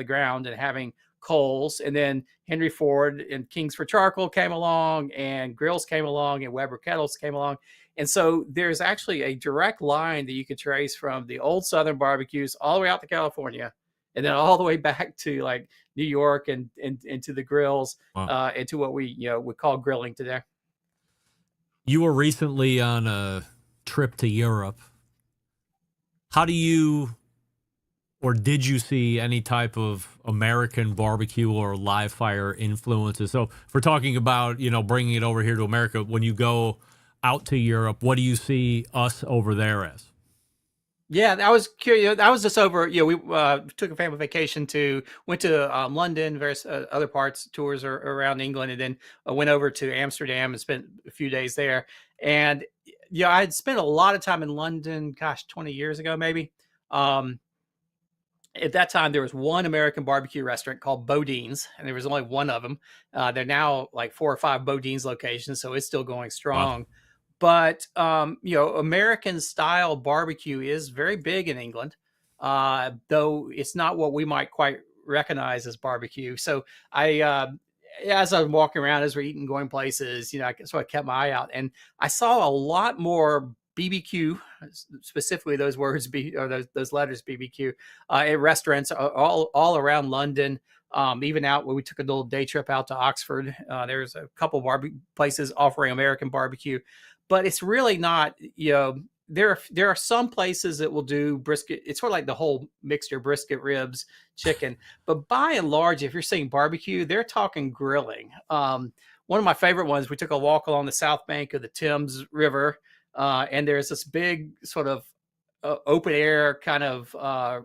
ground and having coals. And then Henry Ford and Kings for Charcoal came along, and grills came along, and Weber kettles came along. And so there's actually a direct line that you could trace from the old Southern barbecues all the way out to California, and then all the way back to like New York and to the grills, and to what we would call grilling today. You were recently on a trip to Europe. How do you, or did you see any type of American barbecue or live fire influences? So if we're talking about, bringing it over here to America, when you go out to Europe, what do you see us over there as? Yeah, I was curious. I was just over, we took a family vacation went to London, various other parts, tours around England, and then went over to Amsterdam and spent a few days there. And, I had spent a lot of time in London, 20 years ago, maybe. At that time, there was one American barbecue restaurant called Bodine's, and there was only one of them. They're now like 4 or 5 Bodine's locations, so it's still going strong. Wow. But, American style barbecue is very big in England, though it's not what we might quite recognize as barbecue. So as I was walking around, as we're eating, going places, I sort of kept my eye out, and I saw a lot more BBQ, specifically those words, or those letters BBQ, at restaurants all around London. Even out when we took a little day trip out to Oxford, there's a couple places offering American barbecue, but it's really not, there are some places that will do brisket. It's sort of like the whole mixture, brisket, ribs, chicken. But by and large, if you're saying barbecue, they're talking grilling. One of my favorite ones, we took a walk along the south bank of the Thames River, and there's this big sort of open air kind of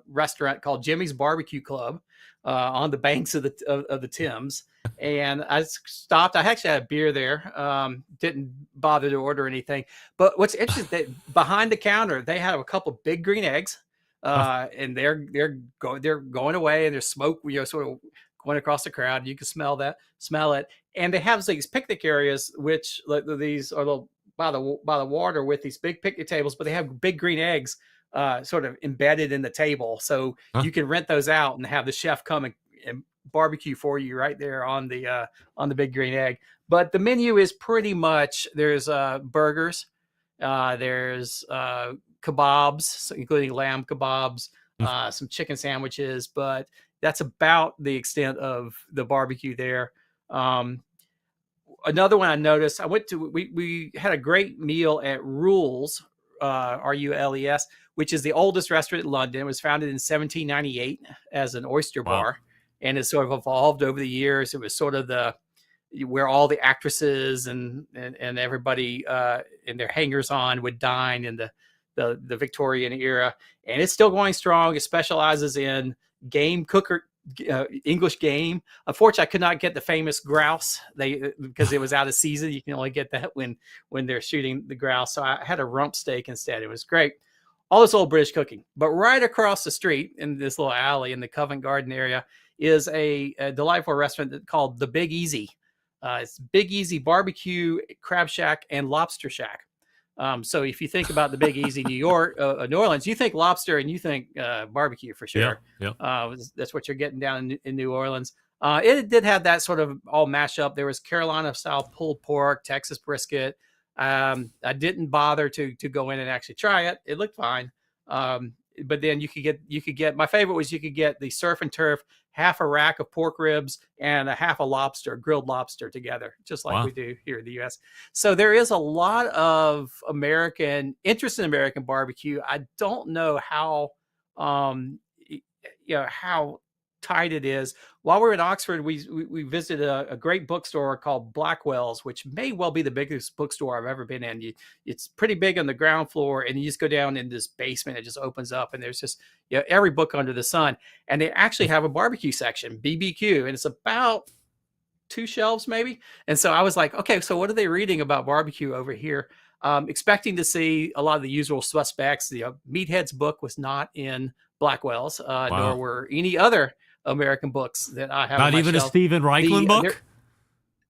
restaurant called Jimmy's Barbecue Club on the banks of the Thames. And I stopped. I actually had a beer there. Didn't bother to order anything. But what's interesting, that behind the counter, they have a couple big green eggs, and they're going away, and there's smoke, sort of going across the crowd. You can smell it. And they have these picnic areas, which these are by the water, with these big picnic tables, but they have big green eggs sort of embedded in the table. So you can rent those out and have the chef come and barbecue for you right there on the big green egg. But the menu is pretty much, there's burgers, there's kebabs, including lamb kebabs, some chicken sandwiches, but that's about the extent of the barbecue there. Another one I noticed, we had a great meal at Rules, Rules, which is the oldest restaurant in London. It was founded in 1798 as an oyster bar, and it's sort of evolved over the years. It was sort of where all the actresses and everybody and their hangers-on would dine in the Victorian era, and it's still going strong. It specializes in game cooker. English game. Unfortunately, I could not get the famous grouse because it was out of season. You can only get that when they're shooting the grouse. So I had a rump steak instead. It was great. All this old British cooking. But right across the street in this little alley in the Covent Garden area is a delightful restaurant called The Big Easy. It's Big Easy Barbecue, Crab Shack, and Lobster Shack. So if you think about the Big Easy New Orleans, you think lobster and you think barbecue for sure. That's what you're getting down in New Orleans. It did have that sort of all mashed up. There was Carolina style pulled pork, Texas brisket. I didn't bother to go in and actually try it. It looked fine. But then you could get my favorite was you could get the surf and turf, half a rack of pork ribs and a half a lobster, grilled lobster together, just like we do here in the U.S. So there is a lot of interest in American barbecue. I don't know how how tight it is. While we were in Oxford, we visited a great bookstore called Blackwell's, which may well be the biggest bookstore I've ever been in. It's pretty big on the ground floor, and you just go down in this basement. It just opens up, and there's just every book under the sun. And they actually have a barbecue section, BBQ, and it's about 2 shelves maybe. And so I was like, okay, so what are they reading about barbecue over here? Expecting to see a lot of the usual suspects. The Meathead's book was not in Blackwell's, nor were any other American books that I have. Not even a Stephen Reichlin book?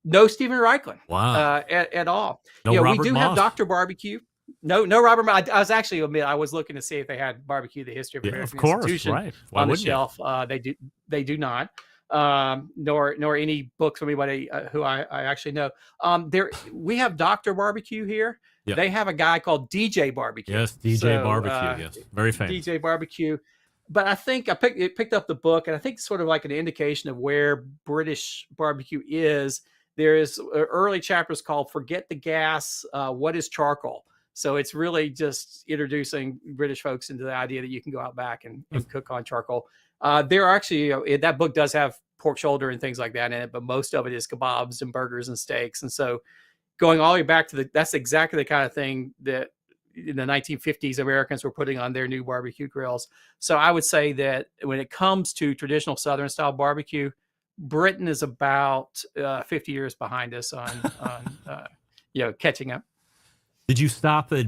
No Stephen Reichlin. Wow. At all. No Robert we do Moss. have Dr. Barbecue. No Robert Moss. I was actually I was looking to see if they had Barbecue, the History of American Institution right. Why on the shelf. They do not. Nor any books from anybody who I actually know. We have Dr. Barbecue here. Yep. They have a guy called DJ Barbecue. Yes, DJ Barbecue. Yes, very famous. DJ Barbecue. But I think I picked up the book, and I think sort of like an indication of where British barbecue is. There is early chapters called "Forget the Gas, What is Charcoal?" So it's really just introducing British folks into the idea that you can go out back and cook on charcoal. There are actually that book does have pork shoulder and things like that in it, but most of it is kebabs and burgers and steaks. And so going all the way back to that's exactly the kind of thing that in the 1950s, Americans were putting on their new barbecue grills. So I would say that when it comes to traditional Southern style barbecue, Britain is about 50 years behind us on catching up. Did you stop at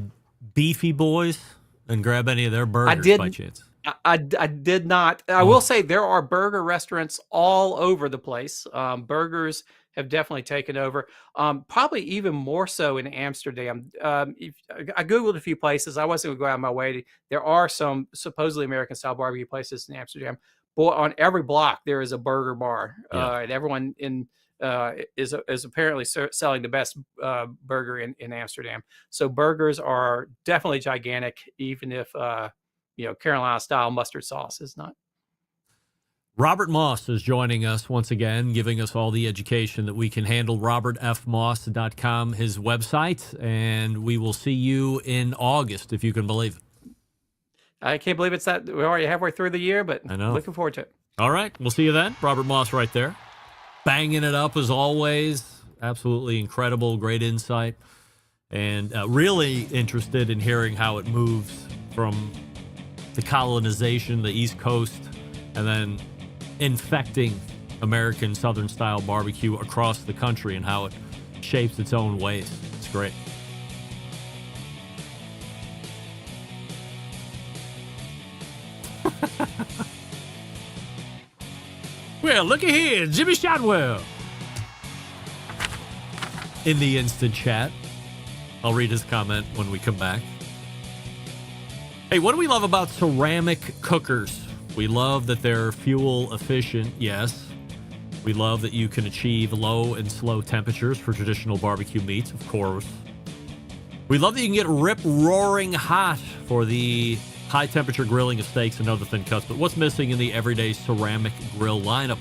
Beefy Boys and grab any of their burgers by chance? I did not. I will say there are burger restaurants all over the place. Burgers have definitely taken over, probably even more so in Amsterdam. I Googled a few places. I wasn't going to go out of my way. There are some supposedly American-style barbecue places in Amsterdam. Boy, on every block, there is a burger bar, and everyone is apparently selling the best burger in Amsterdam. So burgers are definitely gigantic, even if Carolina-style mustard sauce is not. Robert Moss is joining us once again, giving us all the education that we can handle. RobertFMoss.com, his website, and we will see you in August, if you can believe it. I can't believe it's that we're already halfway through the year, but I know. Looking forward to it. All right, we'll see you then. Robert Moss right there. Banging it up as always. Absolutely incredible, great insight. And really interested in hearing how it moves from the colonization, the East Coast, and then infecting American Southern style barbecue across the country and how it shapes its own ways. It's great. Well, look at here, Jimmy Shotwell in the instant chat. I'll read his comment when we come back. Hey, what do we love about ceramic cookers? We love that they're fuel efficient, yes. We love that you can achieve low and slow temperatures for traditional barbecue meats, of course. We love that you can get rip-roaring hot for the high-temperature grilling of steaks and other thin cuts. But what's missing in the everyday ceramic grill lineup?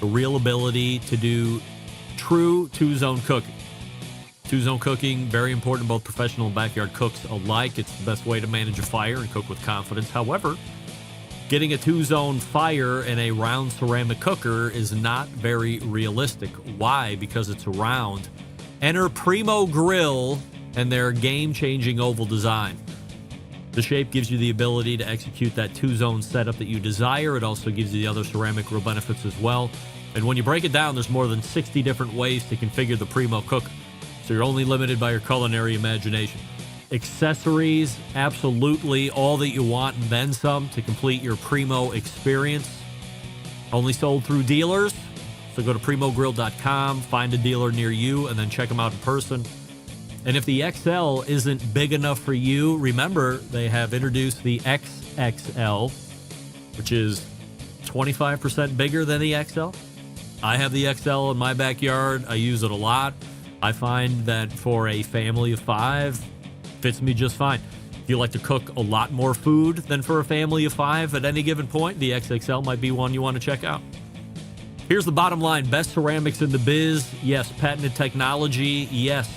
The real ability to do true two-zone cooking. Two-zone cooking, very important to both professional and backyard cooks alike. It's the best way to manage a fire and cook with confidence. However, getting a two-zone fire in a round ceramic cooker is not very realistic. Why? Because it's round. Enter Primo Grill and their game-changing oval design. The shape gives you the ability to execute that two-zone setup that you desire. It also gives you the other ceramic grill benefits as well. And when you break it down, there's more than 60 different ways to configure the Primo cooker. So you're only limited by your culinary imagination. Accessories, absolutely all that you want and then some to complete your Primo experience. Only sold through dealers, So go to primogrill.com, find a dealer near you, and then check them out in person. And if the XL isn't big enough for you, remember they have introduced the XXL, which is 25% bigger than the XL. I have the XL in my backyard. I use it a lot. I find that for a family of 5, fits me just fine. If you like to cook a lot more food than for a family of 5 at any given point, the XXL might be one you want to check out. Here's the bottom line. Best ceramics in the biz. Yes. Patented technology. Yes.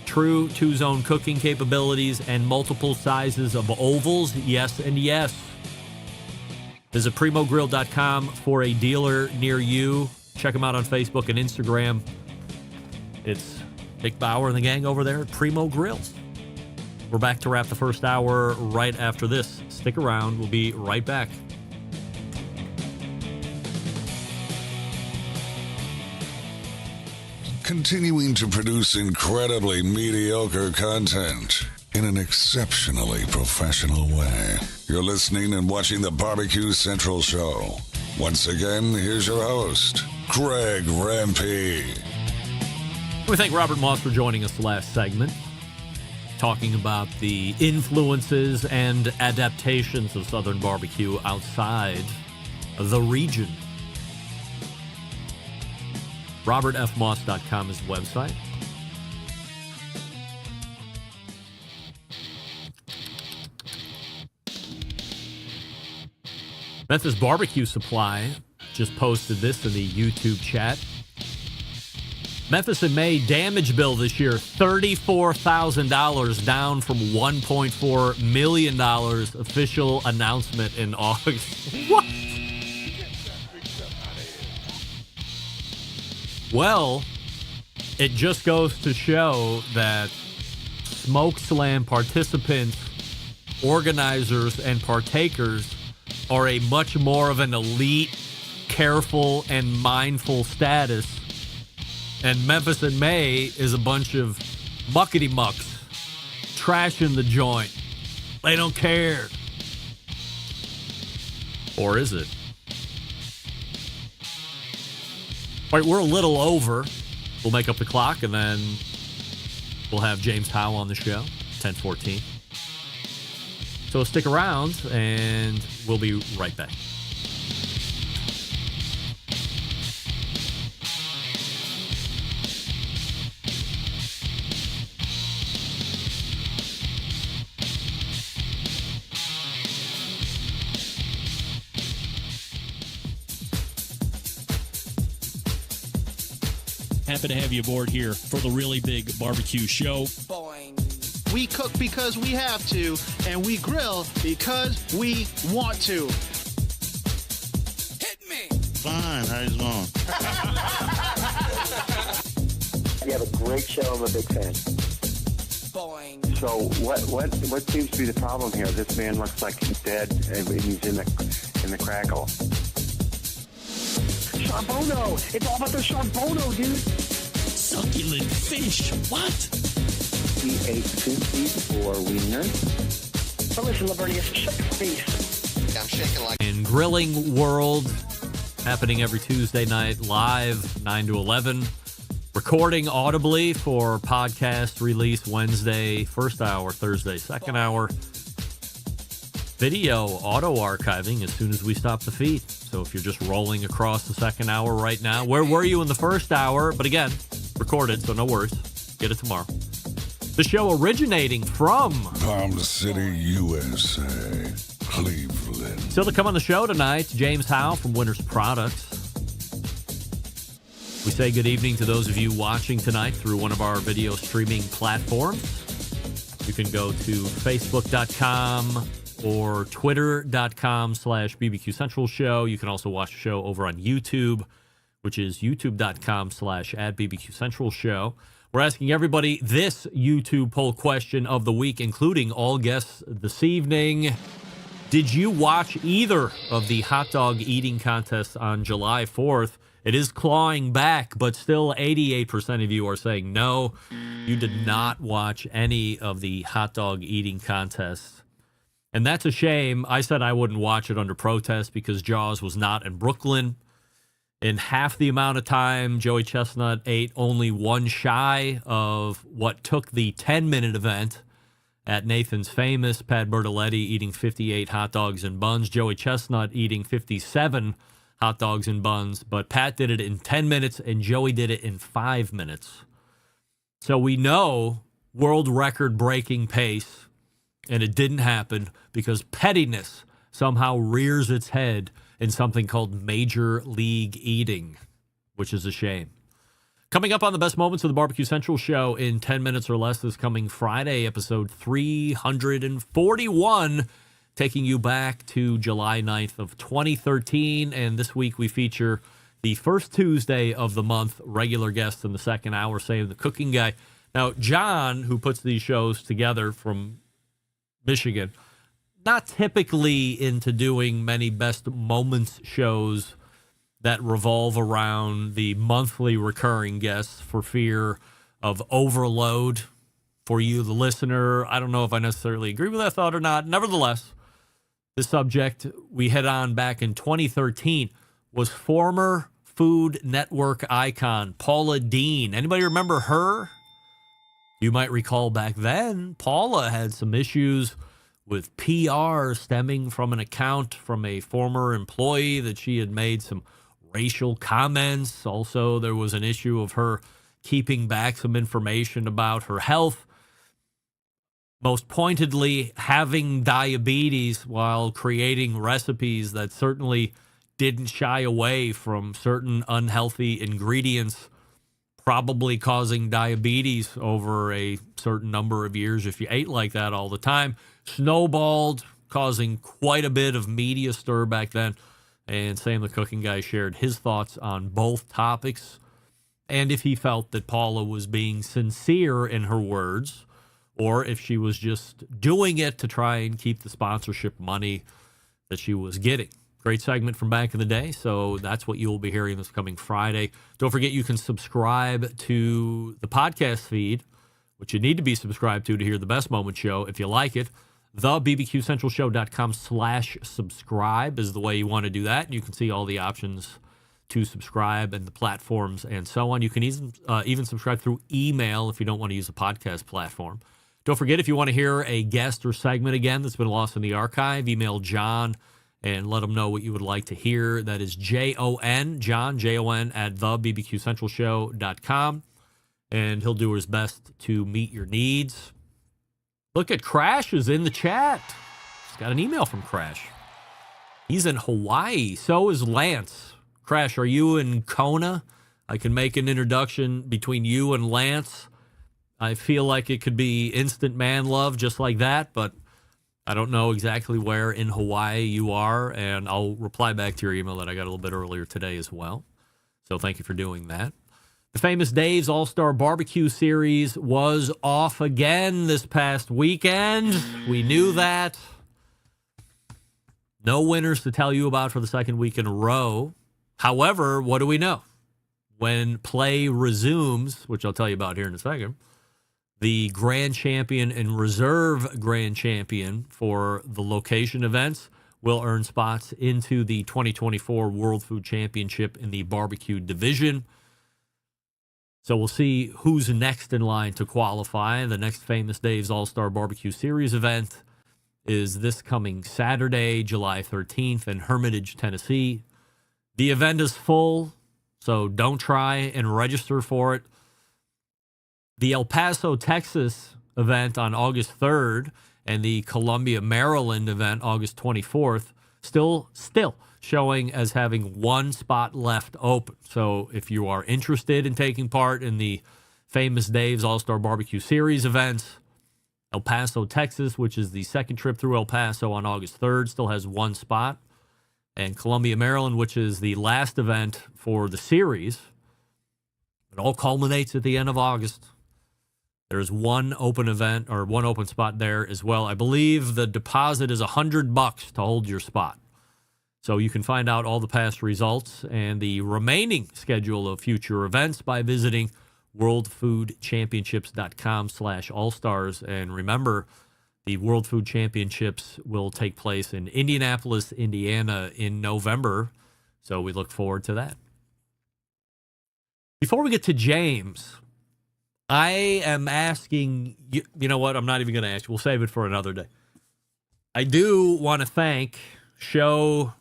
True 2-zone cooking capabilities and multiple sizes of ovals. Yes and yes. Visit primogrill.com for a dealer near you. Check them out on Facebook and Instagram. It's Dick Bauer and the gang over there at Primo Grills. We're back to wrap the first hour right after this. Stick around. We'll be right back. Continuing to produce incredibly mediocre content in an exceptionally professional way. You're listening and watching the BBQ Central Show. Once again, here's your host, Greg Rempe. We thank Robert Moss for joining us last segment, talking about the influences and adaptations of Southern barbecue outside the region. RobertFMoss.com is the website. Memphis Barbecue Supply just posted this in the YouTube chat. Memphis in May damage bill this year, $34,000, down from $1.4 million. Official announcement in August. What? Well, it just goes to show that Smoke Slam participants, organizers, and partakers are a much more of an elite, careful, and mindful status. And Memphis in May is a bunch of muckety-mucks trashing the joint. They don't care. Or is it? All right, we're a little over. We'll make up the clock, and then we'll have James Howe on the show, 10:14. So stick around, and we'll be right back. Happy to have you aboard here for the Really Big Barbecue Show. We cook because we have to, and we grill because we want to. Hit me! Fine, how you doing? You have a great show. I'm a big fan. Boing. So what seems to be the problem here? This man looks like he's dead, and he's in the crackle. Charbono! It's all about the charbono, dude! Succulent fish! What? We ate 54 wieners. But listen, Lavernius, shut your face. I'm shaking like... In Grilling World, happening every Tuesday night, live, 9 to 11. Recording audibly for podcast release Wednesday, first hour, Thursday, second hour. Video auto archiving as soon as we stop the feed. So if you're just rolling across the second hour right now, where were you in the first hour? But again, recorded, so no worries. Get it tomorrow. The show originating from Palm City, USA, Cleveland. Still to come on the show tonight, James Howe from Winners Products. We say good evening to those of you watching tonight through one of our video streaming platforms. You can go to facebook.com or twitter.com/BBQ Central Show. You can also watch the show over on YouTube, which is youtube.com/@BBQ Central Show. We're asking everybody this YouTube poll question of the week, including all guests this evening. Did you watch either of the hot dog eating contests on July 4th? It is clawing back, but still 88% of you are saying no. You did not watch any of the hot dog eating contests. And that's a shame. I said I wouldn't watch it under protest because Jaws was not in Brooklyn. In half the amount of time, Joey Chestnut ate only one shy of what took the 10-minute event at Nathan's Famous. Pat Bertoletti eating 58 hot dogs and buns. Joey Chestnut eating 57 hot dogs and buns. But Pat did it in 10 minutes and Joey did it in 5 minutes. So we know world record breaking pace, and it didn't happen because pettiness somehow rears its head in something called Major League Eating, which is a shame. Coming up on the best moments of the BBQ Central Show in 10 minutes or less this coming Friday, episode 341, taking you back to July 9th of 2013. And this week we feature the first Tuesday of the month, regular guest in the second hour, Sam the Cooking Guy. Now, John, who puts these shows together from Michigan, not typically into doing many best moments shows that revolve around the monthly recurring guests for fear of overload for you, the listener. I don't know if I necessarily agree with that thought or not. Nevertheless, the subject we hit on back in 2013 was former Food Network icon Paula Deen. Anybody remember her? You might recall back then, Paula had some issues with PR stemming from an account from a former employee that she had made some racial comments. Also, there was an issue of her keeping back some information about her health. Most pointedly, having diabetes while creating recipes that certainly didn't shy away from certain unhealthy ingredients, probably causing diabetes over a certain number of years if you ate like that all the time. Snowballed, causing quite a bit of media stir back then. And Sam the Cooking Guy shared his thoughts on both topics and if he felt that Paula was being sincere in her words or if she was just doing it to try and keep the sponsorship money that she was getting. Great segment from back in the day, so that's what you'll be hearing this coming Friday. Don't forget you can subscribe to the podcast feed, which you need to be subscribed to hear the Best Moment Show if you like it. TheBBQCentralShow.com/subscribe is the way you want to do that. You can see all the options to subscribe and the platforms and so on. You can even subscribe through email if you don't want to use a podcast platform. Don't forget, if you want to hear a guest or segment again that's been lost in the archive, email John and let him know what you would like to hear. That is John, Jon, at TheBBQCentralShow.com. And he'll do his best to meet your needs. Look at Crash is in the chat. He's got an email from Crash. He's in Hawaii. So is Lance. Crash, are you in Kona? I can make an introduction between you and Lance. I feel like it could be instant man love just like that, but I don't know exactly where in Hawaii you are, and I'll reply back to your email that I got a little bit earlier today as well. So thank you for doing that. The Famous Dave's All-Star Barbecue Series was off again this past weekend. We knew that. No winners to tell you about for the second week in a row. However, what do we know? When play resumes, which I'll tell you about here in a second, the grand champion and reserve grand champion for the location events will earn spots into the 2024 World Food Championship in the barbecue division. So we'll see who's next in line to qualify. The next Famous Dave's All-Star Barbecue Series event is this coming Saturday, July 13th in Hermitage, Tennessee. The event is full, so don't try and register for it. The El Paso, Texas event on August 3rd and the Columbia, Maryland event August 24th still showing as having one spot left open. So if you are interested in taking part in the Famous Dave's All-Star Barbecue Series events, El Paso, Texas, which is the second trip through El Paso on August 3rd, still has one spot. And Columbia, Maryland, which is the last event for the series, it all culminates at the end of August. There's one open event or one open spot there as well. I believe the deposit is $100 to hold your spot. So you can find out all the past results and the remaining schedule of future events by visiting worldfoodchampionships.com/allstars. And remember, the World Food Championships will take place in Indianapolis, Indiana in November. So we look forward to that. Before we get to James, I am asking you, you know what? I'm not even going to ask you. We'll save it for another day. I do want to thank show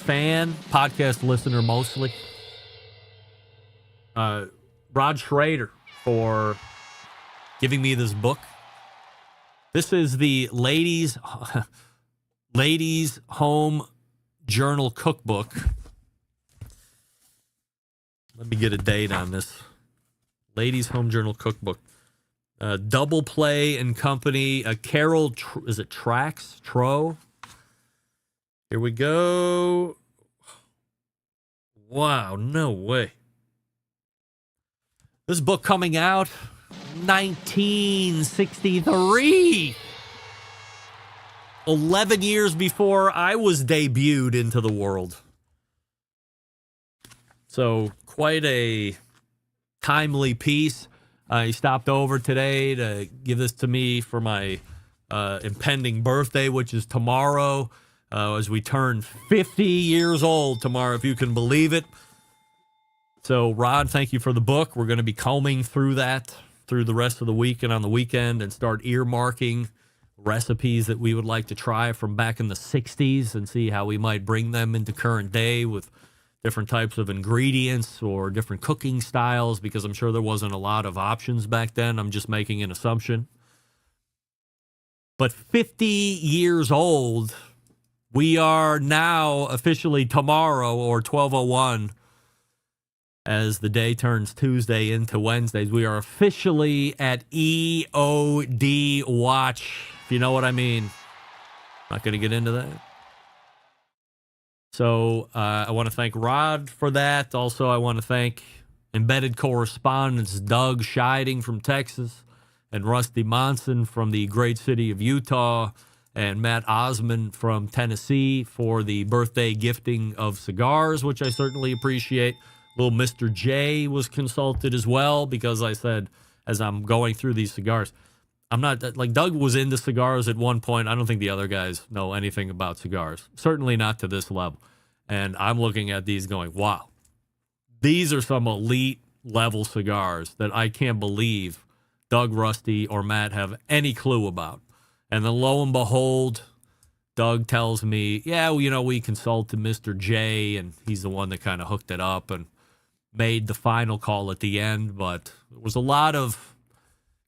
fan, podcast listener mostly, Rod Schrader, for giving me this book. This is the Ladies Home Journal Cookbook. Let me get a date on this. Ladies Home Journal Cookbook. Double Play and Company. Carol, is it Trax? Tro? Here we go. Wow, no way. This book coming out 1963. 11 years before I was debuted into the world. So quite a timely piece. He stopped over today to give this to me for my impending birthday, which is tomorrow, as we turn 50 years old tomorrow, if you can believe it. So, Rod, thank you for the book. We're going to be combing through that through the rest of the week and on the weekend and start earmarking recipes that we would like to try from back in the 60s and see how we might bring them into current day with different types of ingredients or different cooking styles, because I'm sure there wasn't a lot of options back then. I'm just making an assumption. But 50 years old, we are now officially tomorrow, or 12:01, as the day turns Tuesday into Wednesdays. We are officially at EOD watch, if you know what I mean. Not going to get into that. So I want to thank Rod for that. Also, I want to thank embedded correspondents Doug Scheiding from Texas and Rusty Monson from the great city of Utah and Matt Osman from Tennessee for the birthday gifting of cigars, which I certainly appreciate. Little Mr. J was consulted as well, because I said, as I'm going through these cigars, I'm not, like, Doug was into cigars at one point. I don't think the other guys know anything about cigars. Certainly not to this level. And I'm looking at these going, wow, these are some elite level cigars that I can't believe Doug, Rusty, or Matt have any clue about. And then lo and behold, Doug tells me, yeah, well, you know, we consulted Mr. J, and he's the one that kind of hooked it up and made the final call at the end. But there was a lot of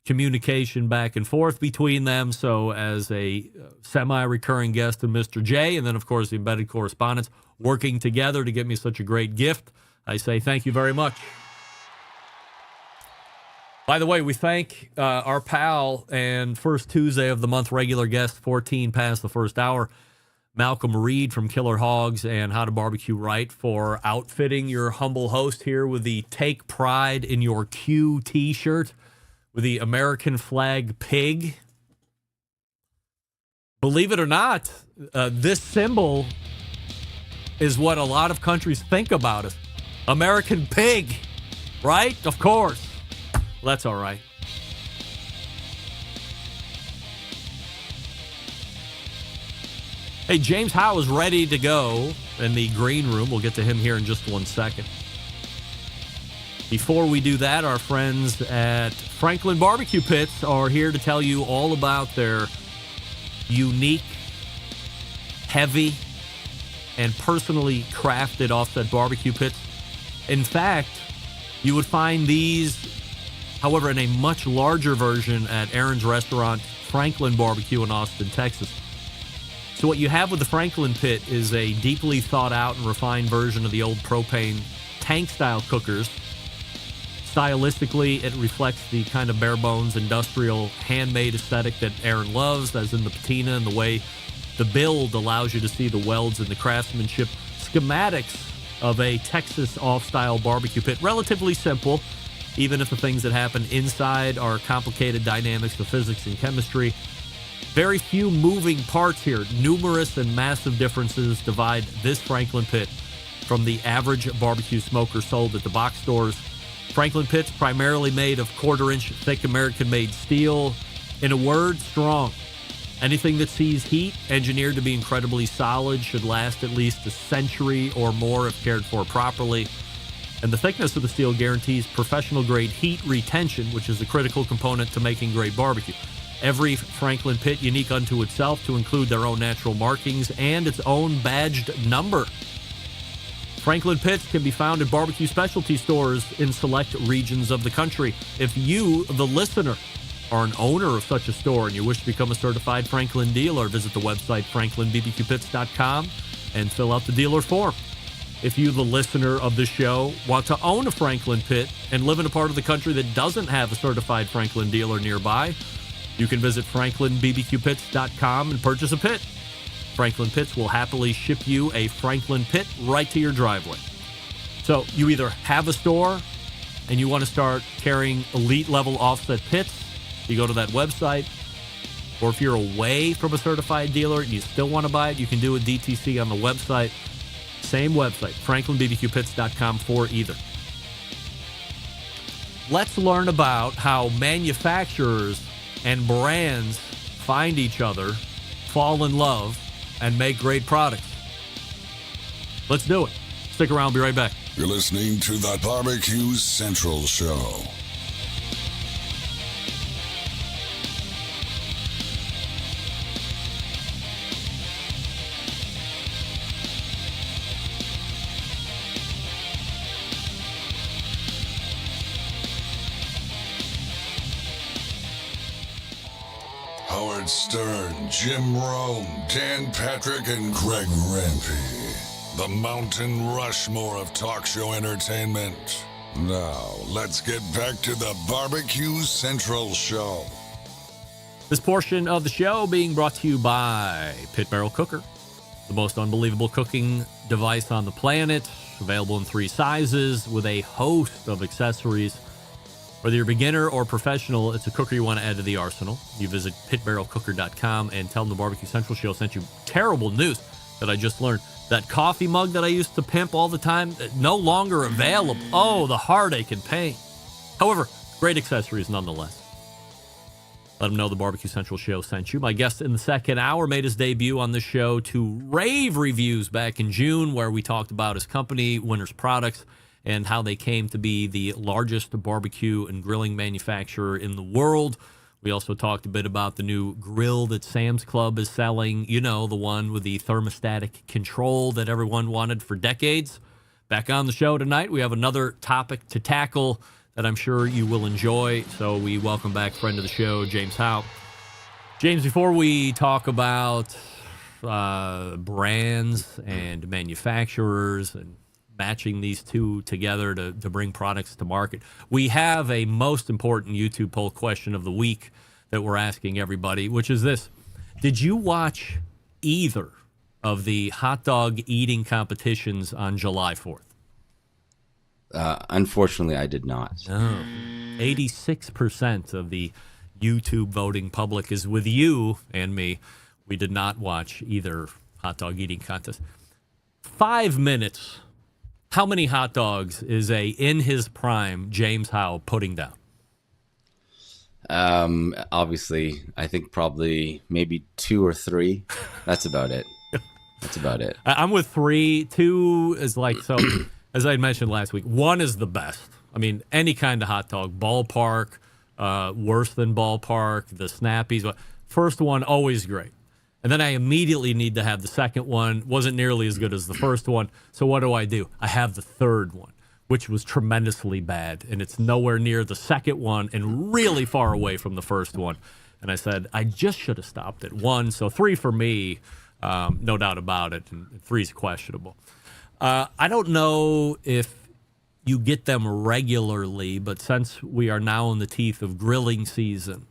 communication back and forth between them. So as a semi-recurring guest of Mr. J, and then, of course, the embedded correspondents working together to get me such a great gift, I say thank you very much. By the way, we thank our pal and first Tuesday of the month regular guest, 14 past the first hour, Malcolm Reed from Killer Hogs and How to Barbecue Right, for outfitting your humble host here with the Take Pride in Your Q t-shirt with the American flag pig. Believe it or not, this symbol is what a lot of countries think about it. American pig, right? Of course. Well, that's all right. Hey, James Howe is ready to go in the green room. We'll get to him here in just 1 second. Before we do that, our friends at Franklin Barbecue Pits are here to tell you all about their unique, heavy, and personally crafted offset barbecue pits. In fact, you would find these, however, in a much larger version at Aaron's restaurant, Franklin Barbecue in Austin, Texas. So what you have with the Franklin pit is a deeply thought out and refined version of the old propane tank-style cookers. Stylistically, it reflects the kind of bare-bones, industrial, handmade aesthetic that Aaron loves, as in the patina and the way the build allows you to see the welds and the craftsmanship. Schematics of a Texas off-style barbecue pit, relatively simple, even if the things that happen inside are complicated dynamics of physics and chemistry. Very few moving parts here. Numerous and massive differences divide this Franklin pit from the average barbecue smoker sold at the box stores. Franklin pits primarily made of quarter-inch thick American-made steel. In a word, strong. Anything that sees heat, engineered to be incredibly solid, should last at least a century or more if cared for properly. And the thickness of the steel guarantees professional-grade heat retention, which is a critical component to making great barbecue. Every Franklin pit unique unto itself to include their own natural markings and its own badged number. Franklin pits can be found at barbecue specialty stores in select regions of the country. If you, the listener, are an owner of such a store and you wish to become a certified Franklin dealer, visit the website franklinbbqpits.com and fill out the dealer form. If you, the listener of the show, want to own a Franklin pit and live in a part of the country that doesn't have a certified Franklin dealer nearby, you can visit franklinbbqpits.com and purchase a pit. Franklin Pits will happily ship you a Franklin pit right to your driveway. So you either have a store and you want to start carrying elite level offset pits, you go to that website. Or if you're away from a certified dealer and you still want to buy it, you can do a DTC on the website. Same website, franklinbbqpits.com for either. Let's learn about how manufacturers and brands find each other, fall in love, and make great products. Let's do it. Stick around. I'll be right back. You're listening to the BBQ Central Show. Howard Stern, Jim Rome, Dan Patrick, and Greg Rempe. The Mountain Rushmore of talk show entertainment. Now, let's get back to the BBQ Central Show. This portion of the show being brought to you by Pit Barrel Cooker, the most unbelievable cooking device on the planet, available in 3 sizes with a host of accessories. Whether you're a beginner or professional, it's a cooker you want to add to the arsenal. You visit pitbarrelcooker.com and tell them the Barbecue Central Show sent you terrible news that I just learned. That coffee mug that I used to pimp all the time, no longer available. Oh, the heartache and pain. However, great accessories nonetheless. Let them know the Barbecue Central Show sent you. My guest in the second hour made his debut on the show to rave reviews back in June, where we talked about his company, Winners Products, and how they came to be the largest barbecue and grilling manufacturer in the world. We also talked a bit about the new grill that Sam's Club is selling, you know, the one with the thermostatic control that everyone wanted for decades. Back on the show tonight, we have another topic to tackle that I'm sure you will enjoy. So we welcome back friend of the show, James Howe. James, before we talk about brands and manufacturers and matching these two together to bring products to market, we have a most important YouTube poll question of the week that we're asking everybody, which is this. Did you watch either of the hot dog eating competitions on July 4th? Unfortunately, I did not. No. 86% of the YouTube voting public is with you and me. We did not watch either hot dog eating contest. 5 minutes. How many hot dogs is a in his prime James Howe putting down? Obviously, I think probably maybe 2 or 3. That's about it. That's about it. I'm with 3. 2 is like, so as I had mentioned last week, 1 is the best. I mean, any kind of hot dog, ballpark, worse than ballpark, the snappies. First one, always great. And then I immediately need to have the second one. Wasn't nearly as good as the first one. So what do? I have the third one, which was tremendously bad. And it's nowhere near the second one and really far away from the first one. And I said, I just should have stopped at 1. So 3 for me, no doubt about it. And 3 is questionable. I don't know if you get them regularly, but since we are now in the teeth of grilling season,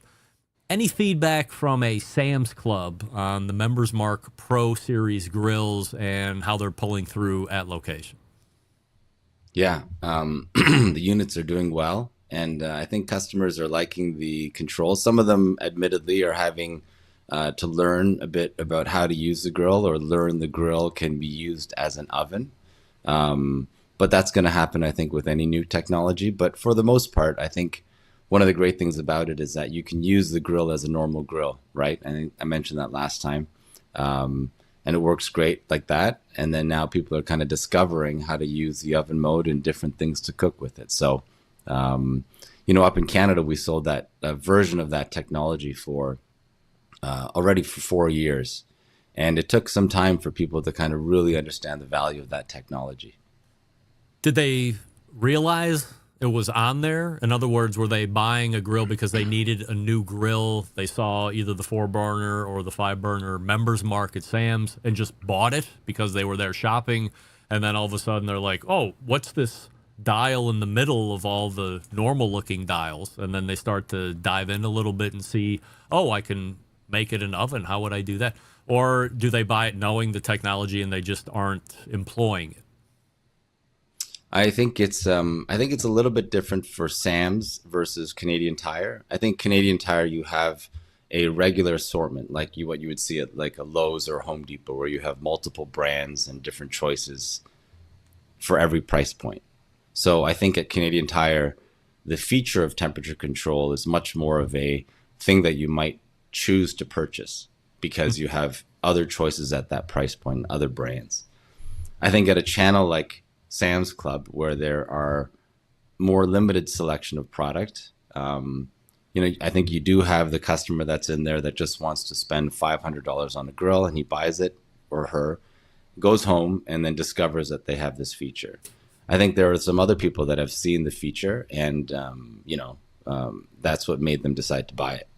any feedback from a Sam's Club on the Members Mark Pro Series grills and how they're pulling through at location? Yeah, the units are doing well, and I think customers are liking the controls. Some of them, admittedly, are having to learn a bit about how to use the grill, or learn the grill can be used as an oven. But that's going to happen, I think, with any new technology. But for the most part, I think one of the great things about it is that you can use the grill as a normal grill, right? I think I mentioned that last time. and it works great like that. And then now people are kind of discovering how to use the oven mode and different things to cook with it. So, up in Canada, we sold that version of that technology for already for 4 years. And it took some time for people to kind of really understand the value of that technology. Did they realize it was on there? In other words, were they buying a grill because they needed a new grill? They saw either the 4-burner or the 5-burner Members Mark at Sam's and just bought it because they were there shopping. And then all of a sudden they're like, oh, what's this dial in the middle of all the normal looking dials? And then they start to dive in a little bit and see, oh, I can make it an oven. How would I do that? Or do they buy it knowing the technology and they just aren't employing it? I think it's a little bit different for Sam's versus Canadian Tire. I think Canadian Tire, you have a regular assortment like what you would see at like a Lowe's or Home Depot, where you have multiple brands and different choices for every price point. So I think at Canadian Tire, the feature of temperature control is much more of a thing that you might choose to purchase because you have other choices at that price point, other brands. I think at a channel like Sam's Club, where there are more limited selection of product, I think you do have the customer that's in there that just wants to spend $500 on a grill, and he buys it, or her, goes home and then discovers that they have this feature. I think there are some other people that have seen the feature, and that's what made them decide to buy it.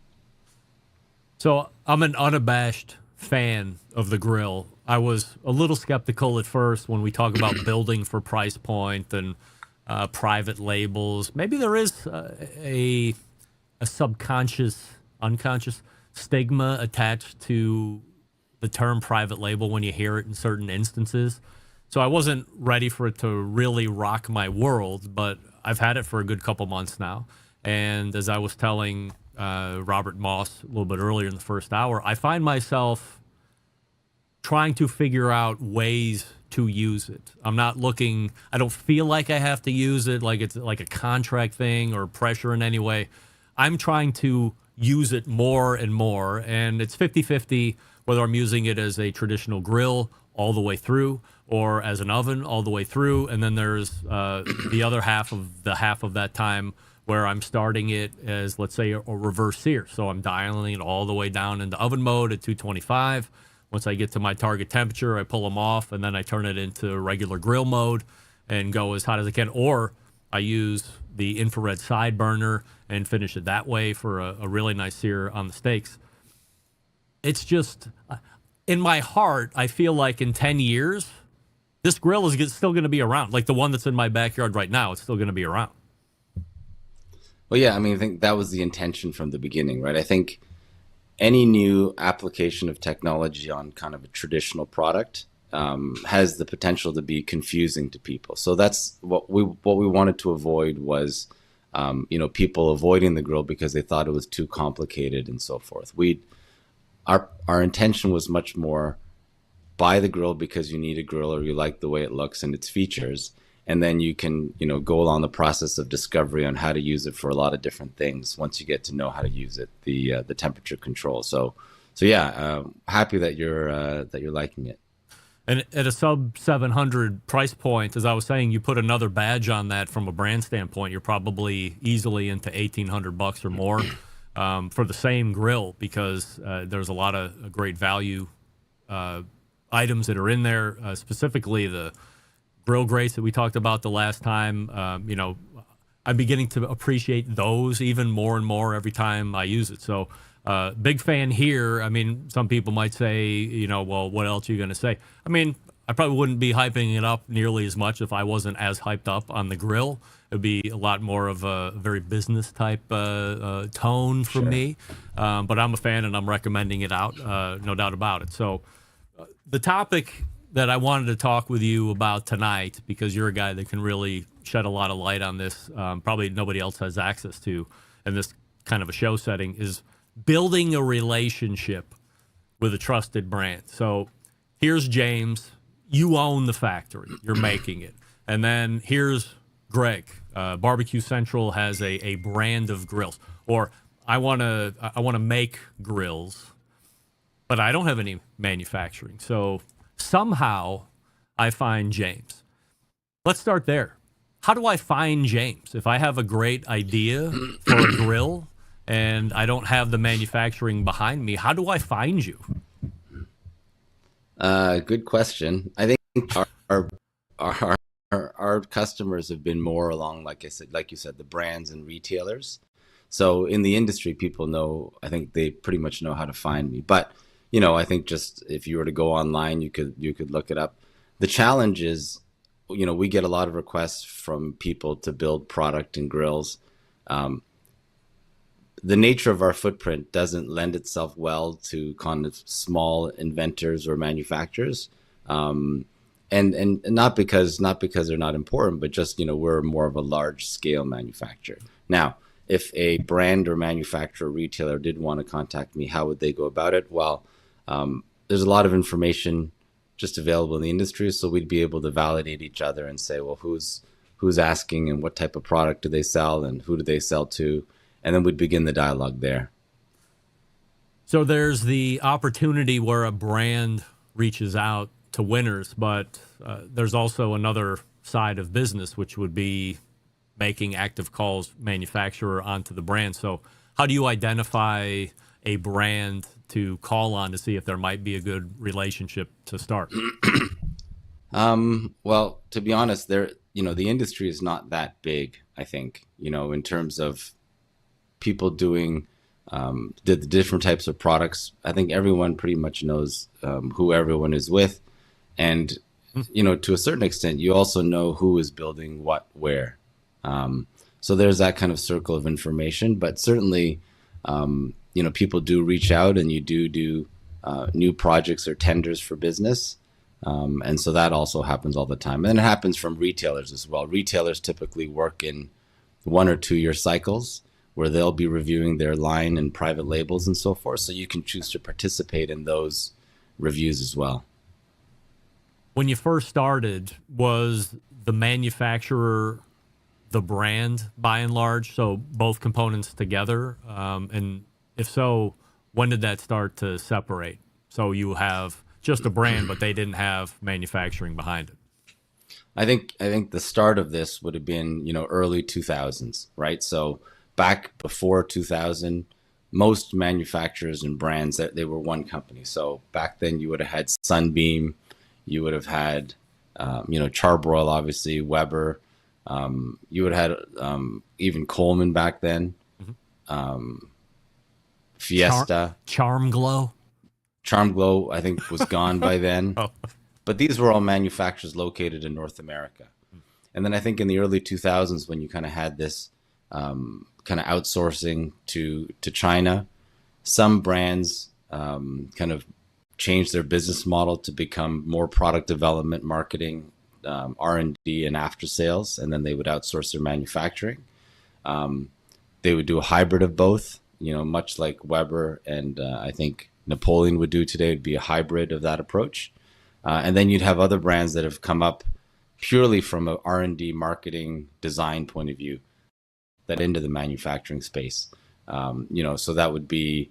So I'm an unabashed fan of the grill. I was a little skeptical at first when we talk about building for price point and private labels. Maybe there is a subconscious, unconscious stigma attached to the term private label when you hear it in certain instances. So I wasn't ready for it to really rock my world, but I've had it for a good couple months now. And as I was telling Robert Moss a little bit earlier in the first hour, I find myself trying to figure out ways to use it. I don't feel like I have to use it like it's like a contract thing or pressure in any way. I'm trying to use it more and more, and it's 50-50 whether I'm using it as a traditional grill all the way through or as an oven all the way through. And then there's the other half of that time where I'm starting it as, let's say, a reverse sear. So I'm dialing it all the way down into oven mode at 225. Once I get to my target temperature, I pull them off, and then I turn it into regular grill mode and go as hot as I can. Or I use the infrared side burner and finish it that way for a really nice sear on the steaks. It's just, in my heart, I feel like in 10 years, this grill is still going to be around. Like the one that's in my backyard right now, it's still going to be around. Well, yeah, I think that was the intention from the beginning, right? I think any new application of technology on kind of a traditional product has the potential to be confusing to people. So that's what we wanted to avoid was, people avoiding the grill because they thought it was too complicated and so forth. Our intention was much more buy the grill because you need a grill or you like the way it looks and its features. And then you can, go along the process of discovery on how to use it for a lot of different things once you get to know how to use it, the temperature control. So yeah, happy that you're liking it. And at a sub 700 price point, as I was saying, you put another badge on that from a brand standpoint, you're probably easily into $1,800 or more for the same grill because there's a lot of great value items that are in there, specifically the grill grates that we talked about the last time. I'm beginning to appreciate those even more and more every time I use it. So big fan here. Some people might say, well, what else are you going to say? I probably wouldn't be hyping it up nearly as much if I wasn't as hyped up on the grill. It'd be a lot more of a very business type tone for me. But I'm a fan and I'm recommending it out, no doubt about it. So the topic that I wanted to talk with you about tonight, because you're a guy that can really shed a lot of light on this, probably nobody else has access to in this kind of a show setting, is building a relationship with a trusted brand. So here's James. You own the factory. You're making it. And then here's Greg. BBQ Central has a brand of grills. Or I want to make grills. but I don't have any manufacturing. So somehow I find James. Let's start there. How do I find James? If I have a great idea for a grill and I don't have the manufacturing behind me, how do I find you? Good question. I think our customers have been more along, like you said, the brands and retailers. So in the industry, people know, I think they pretty much know how to find me. But, I think just if you were to go online, you could look it up. The challenge is, we get a lot of requests from people to build product and grills. The nature of our footprint doesn't lend itself well to kind of small inventors or manufacturers. And not because they're not important, but just, we're more of a large scale manufacturer. Now, if a brand or manufacturer or retailer did want to contact me, how would they go about it? Well, there's a lot of information just available in the industry, so we'd be able to validate each other and say, well, who's asking and what type of product do they sell and who do they sell to, and then we'd begin the dialogue there. So there's the opportunity where a brand reaches out to winners, but there's also another side of business, which would be making active calls manufacturer onto the brand. So how do you identify a brand to call on to see if there might be a good relationship to start? Well, to be honest, the industry is not that big, I think, in terms of people doing the different types of products. I think everyone pretty much knows who everyone is with. And, to a certain extent, you also know who is building what, where. So there's that kind of circle of information, but certainly, people do reach out and you do new projects or tenders for business. And so that also happens all the time. And it happens from retailers as well. Retailers typically work in 1 or 2 year cycles where they'll be reviewing their line and private labels and so forth. So you can choose to participate in those reviews as well. When you first started, was the manufacturer the brand by and large? So both components together? And if so, when did that start to separate? So you have just a brand, but they didn't have manufacturing behind it. I think the start of this would have been, early 2000s, right? So back before 2000, most manufacturers and brands, they were one company. So back then you would have had Sunbeam, you would have had, Charbroil, obviously, Weber. You would have had even Coleman back then. Fiesta. Charm Glow, I think, was gone by then. But these were all manufacturers located in North America. And then I think in the early 2000s, when you kind of had this kind of outsourcing to China, some brands kind of changed their business model to become more product development, marketing, R&D, and after sales, and then they would outsource their manufacturing. They would do a hybrid of both, much like Weber and I think Napoleon would do today. Would be a hybrid of that approach. And then you'd have other brands that have come up purely from an R&D, marketing, design point of view that into the manufacturing space. So that would be,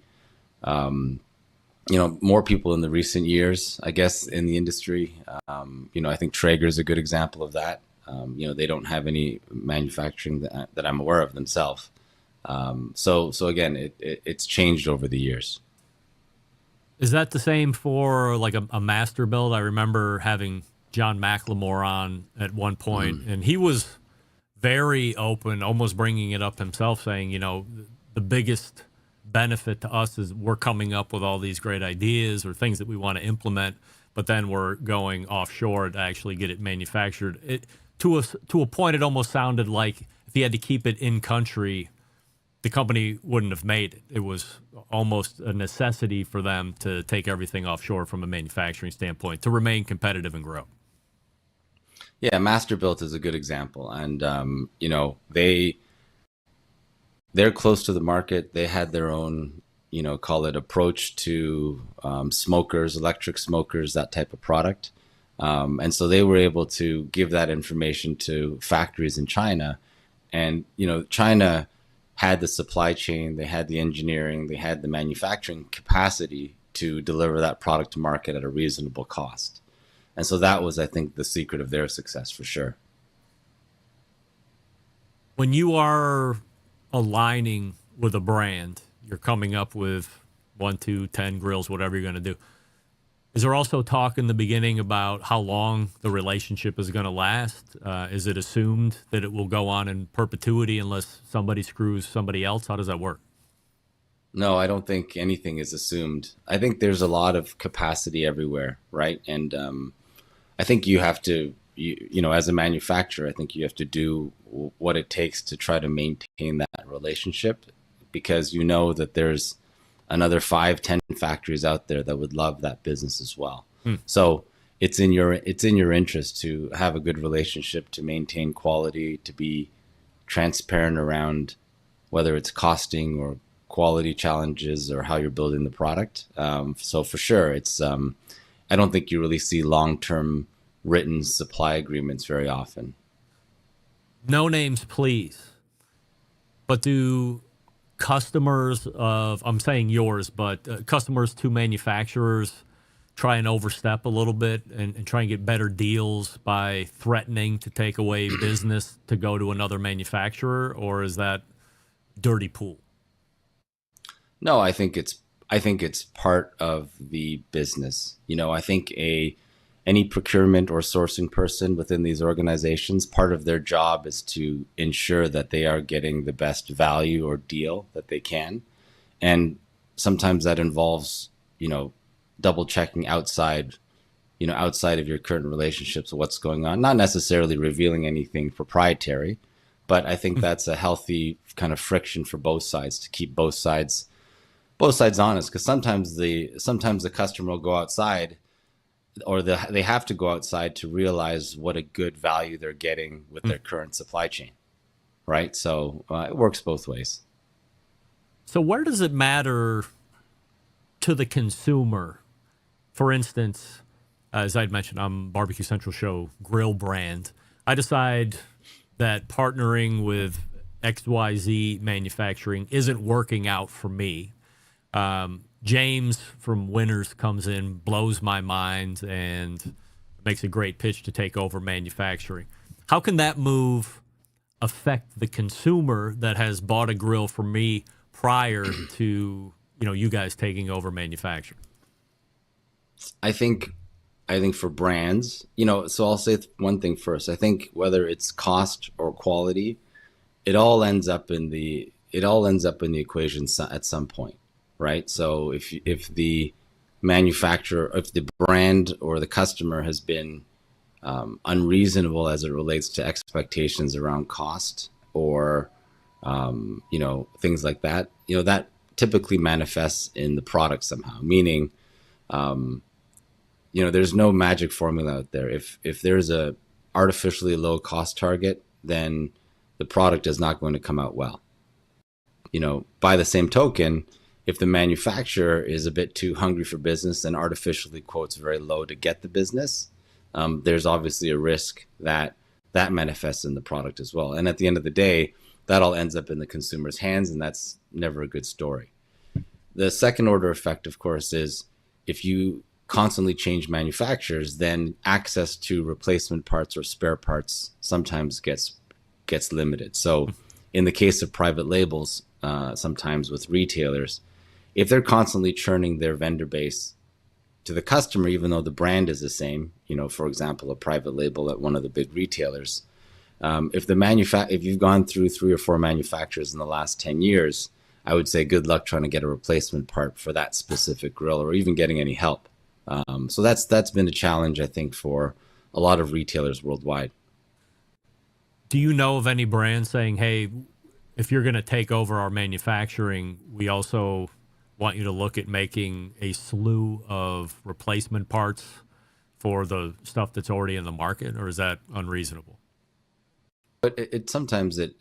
more people in the recent years, I guess, in the industry. I think Traeger is a good example of that. They don't have any manufacturing that I'm aware of themselves. So again, it's changed over the years. Is that the same for like a master build? I remember having John McLemore on at one point, and he was very open, almost bringing it up himself, saying, the biggest benefit to us is we're coming up with all these great ideas or things that we want to implement, but then we're going offshore to actually get it manufactured. To a point, it almost sounded like if he had to keep it in country, the company wouldn't have made it. It was almost a necessity for them to take everything offshore from a manufacturing standpoint to remain competitive and grow. Yeah, Masterbuilt is a good example. And, they're close to the market. They had their own, call it approach to smokers, electric smokers, that type of product. And so they were able to give that information to factories in China. And, China had the supply chain, they had the engineering, they had the manufacturing capacity to deliver that product to market at a reasonable cost. And so that was, I think, the secret of their success for sure. When you are aligning with a brand, you're coming up with 1, 2, 10 grills, whatever you're going to do. Is there also talk in the beginning about how long the relationship is going to last? Is it assumed that it will go on in perpetuity unless somebody screws somebody else? How does that work? No, I don't think anything is assumed. I think there's a lot of capacity everywhere, right? And I think you have to, you know, as a manufacturer, I think you have to do what it takes to try to maintain that relationship, because you know that there's another 5, 10 factories out there that would love that business as well. So it's in your interest to have a good relationship, to maintain quality, to be transparent around whether it's costing or quality challenges or how you're building the product. So for sure, it's I don't think you really see long-term written supply agreements very often. No names, please. But do customers of, I'm saying yours, but customers to manufacturers try and overstep a little bit and try and get better deals by threatening to take away business to go to another manufacturer? Or is that dirty pool? No, I think it's part of the business. You know, I think any procurement or sourcing person within these organizations, part of their job is to ensure that they are getting the best value or deal that they can. And sometimes that involves, you know, double checking outside of your current relationships of what's going on, not necessarily revealing anything proprietary, but I think that's a healthy kind of friction for both sides to keep both sides honest. Because sometimes the customer will go outside, or they have to go outside to realize what a good value they're getting with their current supply chain, right? So it works both ways. So where does it matter to the consumer? For instance, as I'd mentioned, I'm BBQ Central Show grill brand. I decide that partnering with XYZ manufacturing isn't working out for me. James from Winners comes in, blows my mind, and makes a great pitch to take over manufacturing. How can that move affect the consumer that has bought a grill from me prior to, you know, you guys taking over manufacturing? I think for brands, you know, so I'll say one thing first. I think whether it's cost or quality, it all ends up in the equation at some point. Right. So if the manufacturer, if the brand or the customer has been unreasonable as it relates to expectations around cost or, you know, things like that, you know, that typically manifests in the product somehow, meaning, you know, there's no magic formula out there. If there's a artificially low cost target, then the product is not going to come out well. You know, by the same token, if the manufacturer is a bit too hungry for business and artificially quotes very low to get the business, there's obviously a risk that manifests in the product as well. And at the end of the day, that all ends up in the consumer's hands, and that's never a good story. The second order effect, of course, is if you constantly change manufacturers, then access to replacement parts or spare parts sometimes gets limited. So in the case of private labels, sometimes with retailers, if they're constantly churning their vendor base to the customer, even though the brand is the same, you know, for example, a private label at one of the big retailers, if you've gone through 3 or 4 manufacturers in the last 10 years, I would say good luck trying to get a replacement part for that specific grill or even getting any help. So that's been a challenge, I think, for a lot of retailers worldwide. Do you know of any brand saying, hey, if you're going to take over our manufacturing, we also want you to look at making a slew of replacement parts for the stuff that's already in the market, or is that unreasonable? But sometimes it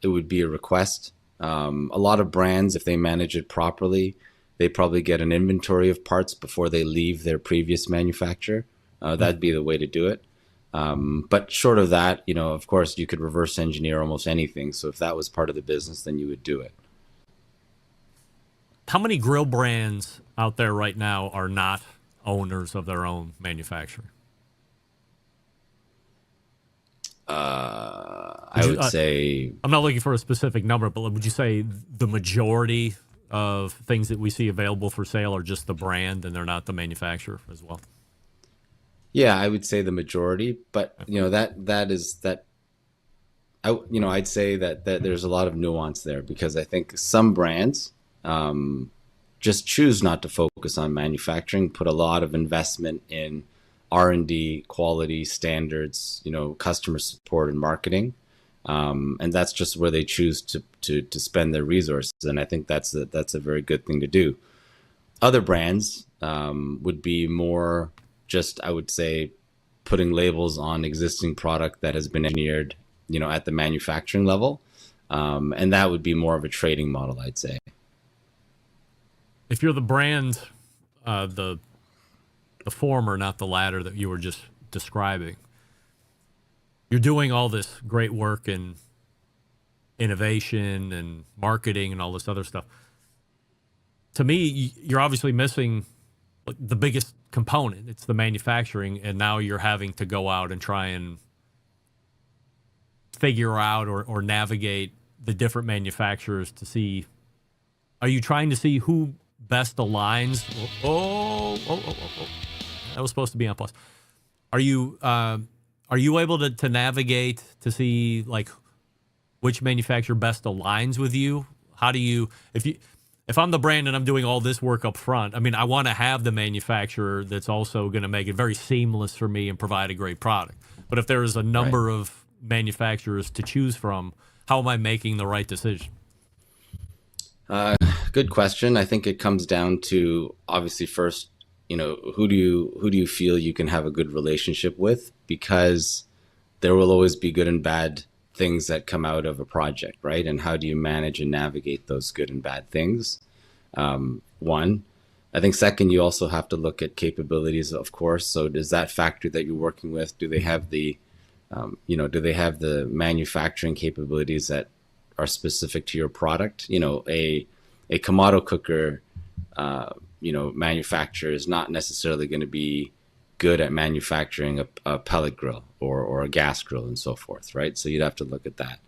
would be a request. A lot of brands, if they manage it properly, they probably get an inventory of parts before they leave their previous manufacturer. That'd be the way to do it. But short of that, you know, of course, you could reverse engineer almost anything. So if that was part of the business, then you would do it. how many grill brands out there right now are not owners of their own manufacturing? I would say, I'm not looking for a specific number, but would you say the majority of things that we see available for sale are just the brand and they're not the manufacturer as well? yeah, I would say the majority, but I'd say that there's a lot of nuance there, because I think some brands just choose not to focus on manufacturing, put a lot of investment in R&D, quality standards, customer support and marketing. And that's just where they choose to spend their resources. And I think that's a very good thing to do. Other brands would be more just, I would say, putting labels on existing product that has been engineered, at the manufacturing level. And that would be more of a trading model, I'd say. If you're the brand, the former, not the latter that you were just describing, you're doing all this great work in innovation and marketing and all this other stuff. To me, you're obviously missing the biggest component. It's the manufacturing, and now you're having to go out and try and figure out or navigate the different manufacturers to see. Are you trying to see who best aligns? Oh. That was supposed to be on pause. Are you able to navigate to see like which manufacturer best aligns with you? How do you, if I'm the brand and I'm doing all this work up front, I mean, I want to have the manufacturer that's also going to make it very seamless for me and provide a great product. But if there is a number of manufacturers to choose from, how am I making the right decision? Good question. I think it comes down to, obviously, first, who do you feel you can have a good relationship with? Because there will always be good and bad things that come out of a project, right? And how do you manage and navigate those good and bad things? One. I think second, you also have to look at capabilities, of course. So does that factory that you're working with, do they have the manufacturing capabilities that are specific to your product? A Kamado cooker, manufacturer is not necessarily going to be good at manufacturing a pellet grill or a gas grill and so forth, right? So you'd have to look at that.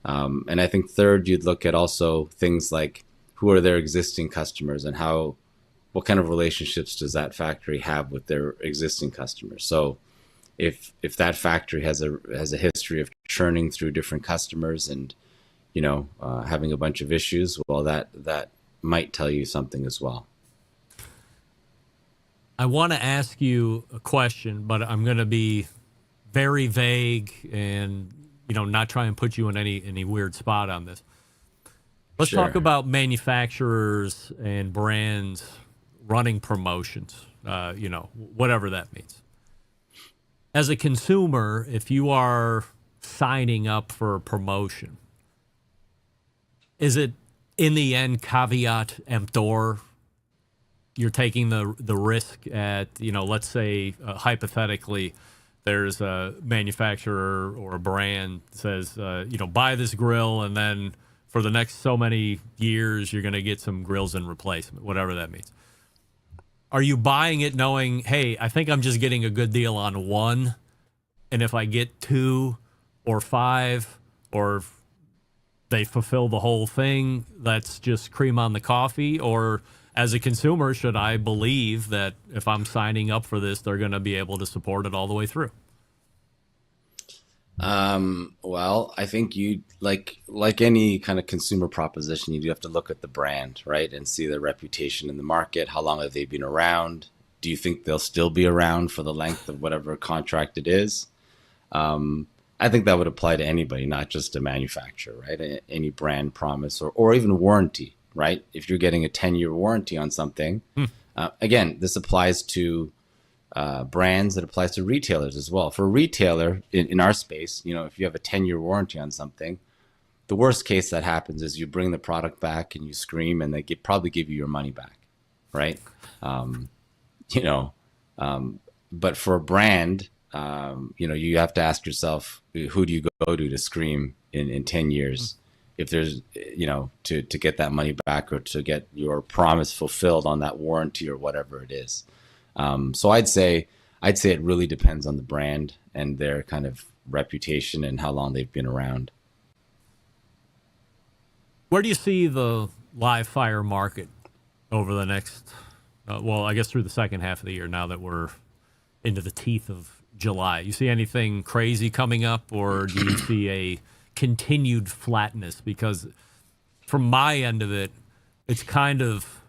And I think third, you'd look at also things like who are their existing customers and what kind of relationships does that factory have with their existing customers. So if that factory has a history of churning through different customers and having a bunch of issues, well, that might tell you something as well. I want to ask you a question, but I'm going to be very vague and not try and put you in any weird spot on this. Let's talk about manufacturers and brands running promotions, whatever that means. As a consumer, if you are signing up for a promotion, is it in the end caveat emptor? You're taking the risk at, let's say hypothetically, there's a manufacturer or a brand that says, buy this grill and then for the next so many years, you're going to get some grills in replacement, whatever that means. Are you buying it knowing, hey, I think I'm just getting a good deal on one, and if I get 2 or 5 or they fulfill the whole thing, that's just cream on the coffee? Or as a consumer, should I believe that if I'm signing up for this, they're going to be able to support it all the way through? Well, I think you like any kind of consumer proposition, you do have to look at the brand, right? And see their reputation in the market. How long have they been around? Do you think they'll still be around for the length of whatever contract it is? I think that would apply to anybody, not just a manufacturer, right? Any brand promise or even warranty, right? If you're getting a 10-year warranty on something, again, this applies to brands, it applies to retailers as well. For a retailer in our space, if you have a 10-year warranty on something, the worst case that happens is you bring the product back and you scream and they probably give you your money back, right? But for a brand, you have to ask yourself, who do you go to scream in 10 years? if there's, to get that money back or to get your promise fulfilled on that warranty or whatever it is. So I'd say it really depends on the brand and their kind of reputation and how long they've been around. Where do you see the live fire market over the next, I guess through the second half of the year, now that we're into the teeth of July? You see anything crazy coming up, or do you see a continued flatness? Because from my end of it, it's kind of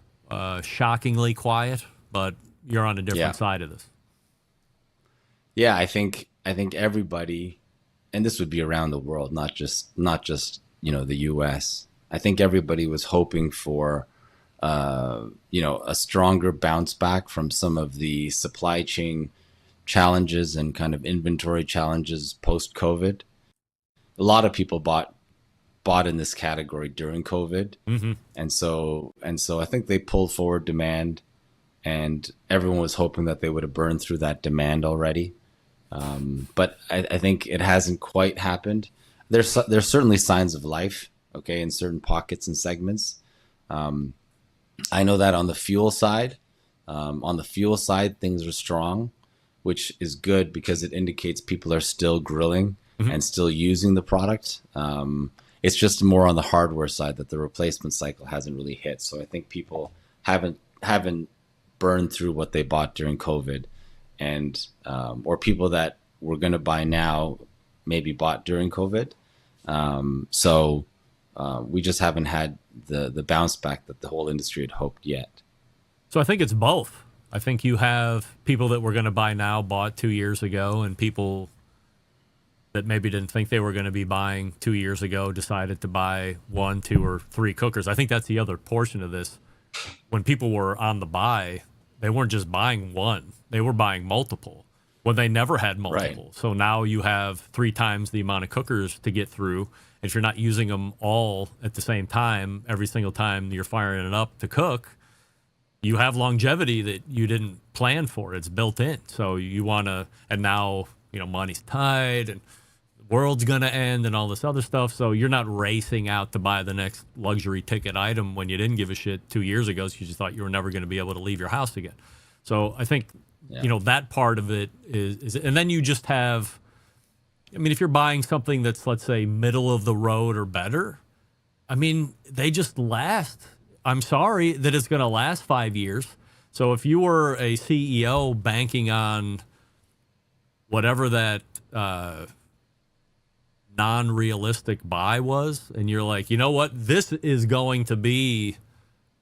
shockingly quiet, but you're on a different side of this. Yeah, I think everybody, and this would be around the world, not just the U.S. I think everybody was hoping for a stronger bounce back from some of the supply chain challenges and kind of inventory challenges post-COVID. A lot of people bought in this category during COVID, and so I think they pulled forward demand, and everyone was hoping that they would have burned through that demand already. But I think it hasn't quite happened. There's certainly signs of life, in certain pockets and segments. I know that on the fuel side, things are strong, which is good because it indicates people are still grilling and still using the product. It's just more on the hardware side that the replacement cycle hasn't really hit. So I think people haven't burned through what they bought during COVID, and or people that were going to buy now maybe bought during COVID. So we just haven't had the bounce back that the whole industry had hoped yet. So I think it's both. I think you have people that were going to buy now bought 2 years ago, and people that maybe didn't think they were going to be buying 2 years ago decided to buy 1, 2, or 3 cookers. I think that's the other portion of this. When people were on the buy, they weren't just buying one. They were buying multiple when they never had multiple. Right. So now you have 3 times the amount of cookers to get through. If you're not using them all at the same time, every single time you're firing it up to cook, you have longevity that you didn't plan for. It's built in. So you want to, and now, money's tight and the world's going to end and all this other stuff. So you're not racing out to buy the next luxury ticket item when you didn't give a shit 2 years ago. So you just thought you were never going to be able to leave your house again. So I think, that part of it is, and then you just have, if you're buying something that's, let's say, middle of the road or better, they just last. I'm sorry that it's going to last 5 years. So if you were a CEO banking on whatever that non-realistic buy was, and you're like, you know what, this is going to be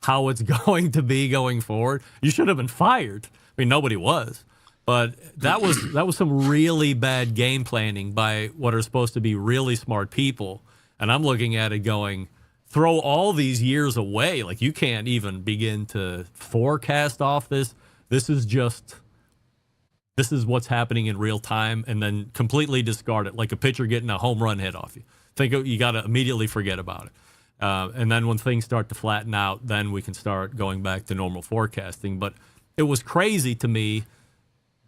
how it's going to be going forward, you should have been fired. Nobody was. But that was some really bad game planning by what are supposed to be really smart people. And I'm looking at it going, throw all these years away. Like, you can't even begin to forecast off this. This is what's happening in real time, and then completely discard it, like a pitcher getting a home run hit off you. You got to immediately forget about it. And then when things start to flatten out, then we can start going back to normal forecasting. But it was crazy to me.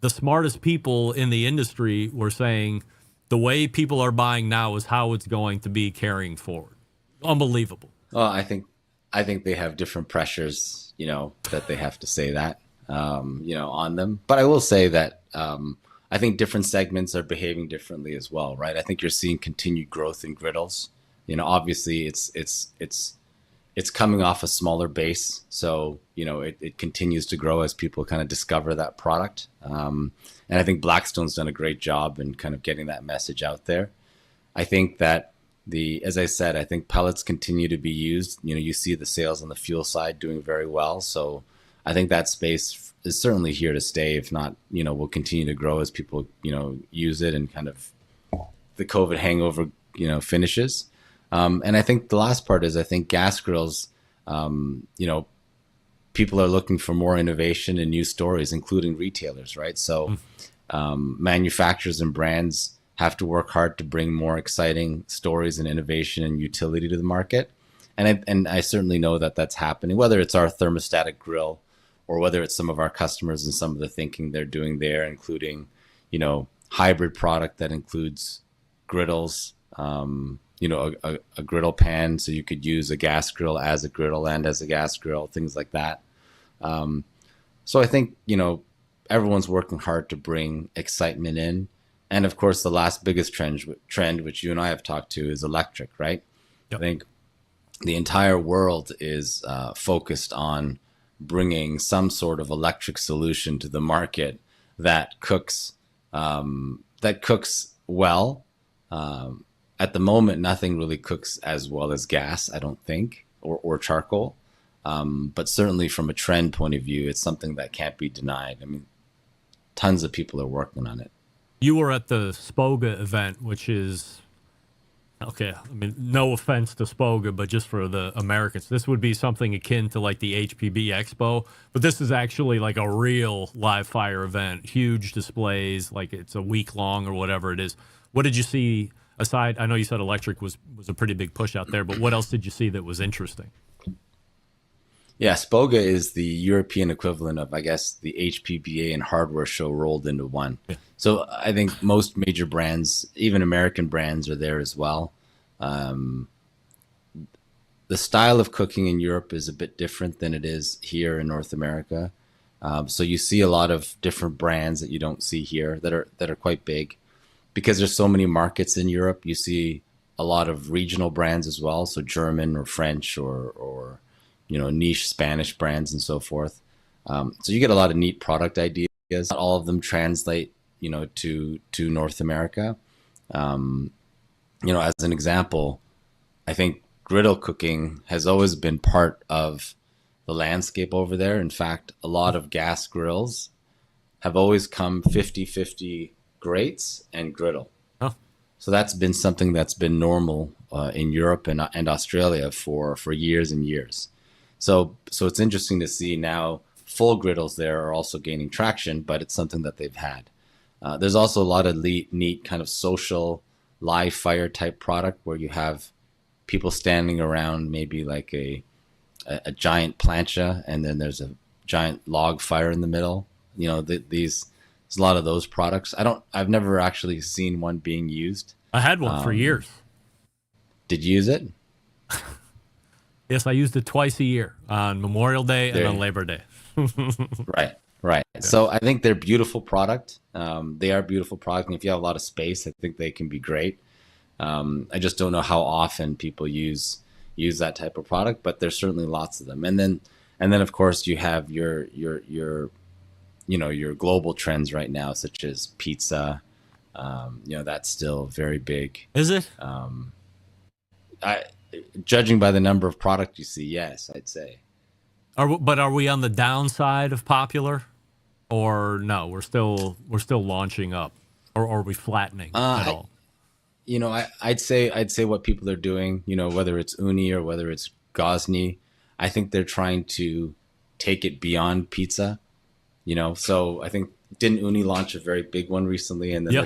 The smartest people in the industry were saying the way people are buying now is how it's going to be carrying forward. Unbelievable. Well, I think they have different pressures, that they have to say that, on them. But I will say that I think different segments are behaving differently as well, right? I think you're seeing continued growth in griddles. Obviously it's coming off a smaller base, so it continues to grow as people kind of discover that product. And I think Blackstone's done a great job in kind of getting that message out there. I think that as I said, I think pellets continue to be used. You see the sales on the fuel side doing very well. So I think that space is certainly here to stay. If not, will continue to grow as people, use it and kind of the COVID hangover, finishes. And I think the last part is, I think gas grills, people are looking for more innovation and new stories, including retailers, right? So manufacturers and brands have to work hard to bring more exciting stories and innovation and utility to the market. And I certainly know that that's happening, whether it's our thermostatic grill or whether it's some of our customers and some of the thinking they're doing there, including, hybrid product that includes griddles, a griddle pan, so you could use a gas grill as a griddle and as a gas grill, things like that. So I think, everyone's working hard to bring excitement in. And of course, the last biggest trend, which you and I have talked to, is electric, right? Yep. I think the entire world is focused on bringing some sort of electric solution to the market that cooks well. At the moment, nothing really cooks as well as gas, I don't think, or charcoal. But certainly from a trend point of view, it's something that can't be denied. I mean, tons of people are working on it. You were at the Spoga event, which is, okay, I mean, no offense to Spoga, but just for the Americans, this would be something akin to like the HPB Expo, but this is actually like a real live fire event, huge displays, like it's a week long or whatever it is. What did you see aside? I know you said electric was a pretty big push out there, but what else did you see that was interesting? Yeah, Spoga is the European equivalent of, I guess, the HPBA and hardware show rolled into one. Yeah. So I think most major brands, even American brands, are there as well. The style of cooking in Europe is a bit different than it is here in North America. So you see a lot of different brands that you don't see here that are quite big. Because there's so many markets in Europe, you see a lot of regional brands as well. So German or French or niche Spanish brands and so forth. So you get a lot of neat product ideas. Not all of them translate, to North America. As an example, I think griddle cooking has always been part of the landscape over there. In fact, a lot of gas grills have always come 50-50 grates and griddle. Oh. So that's been something that's been normal in Europe and Australia for years and years. So it's interesting to see now full griddles there are also gaining traction, but it's something that they've had. There's also a lot of neat kind of social live fire type product where you have people standing around maybe like a giant plancha, and then there's a giant log fire in the middle. There's a lot of those products. I've never actually seen one being used. I had one for years. Did you use it? Yes, I used it twice a year, on Memorial Day and on Labor Day. Right. Yeah. So I think they're beautiful product. They are beautiful product, and if you have a lot of space, I think they can be great. I just don't know how often people use that type of product, but there's certainly lots of them. And then of course you have your global trends right now, such as pizza. That's still very big. Is it? Judging by the number of product you see, yes, I'd say. But are we on the downside of popular, or no? We're still launching up, or are we flattening at all? I'd say what people are doing, whether it's uni or whether it's Gosni, I think they're trying to take it beyond pizza. So I think, didn't uni launch a very big one recently, and then Yep.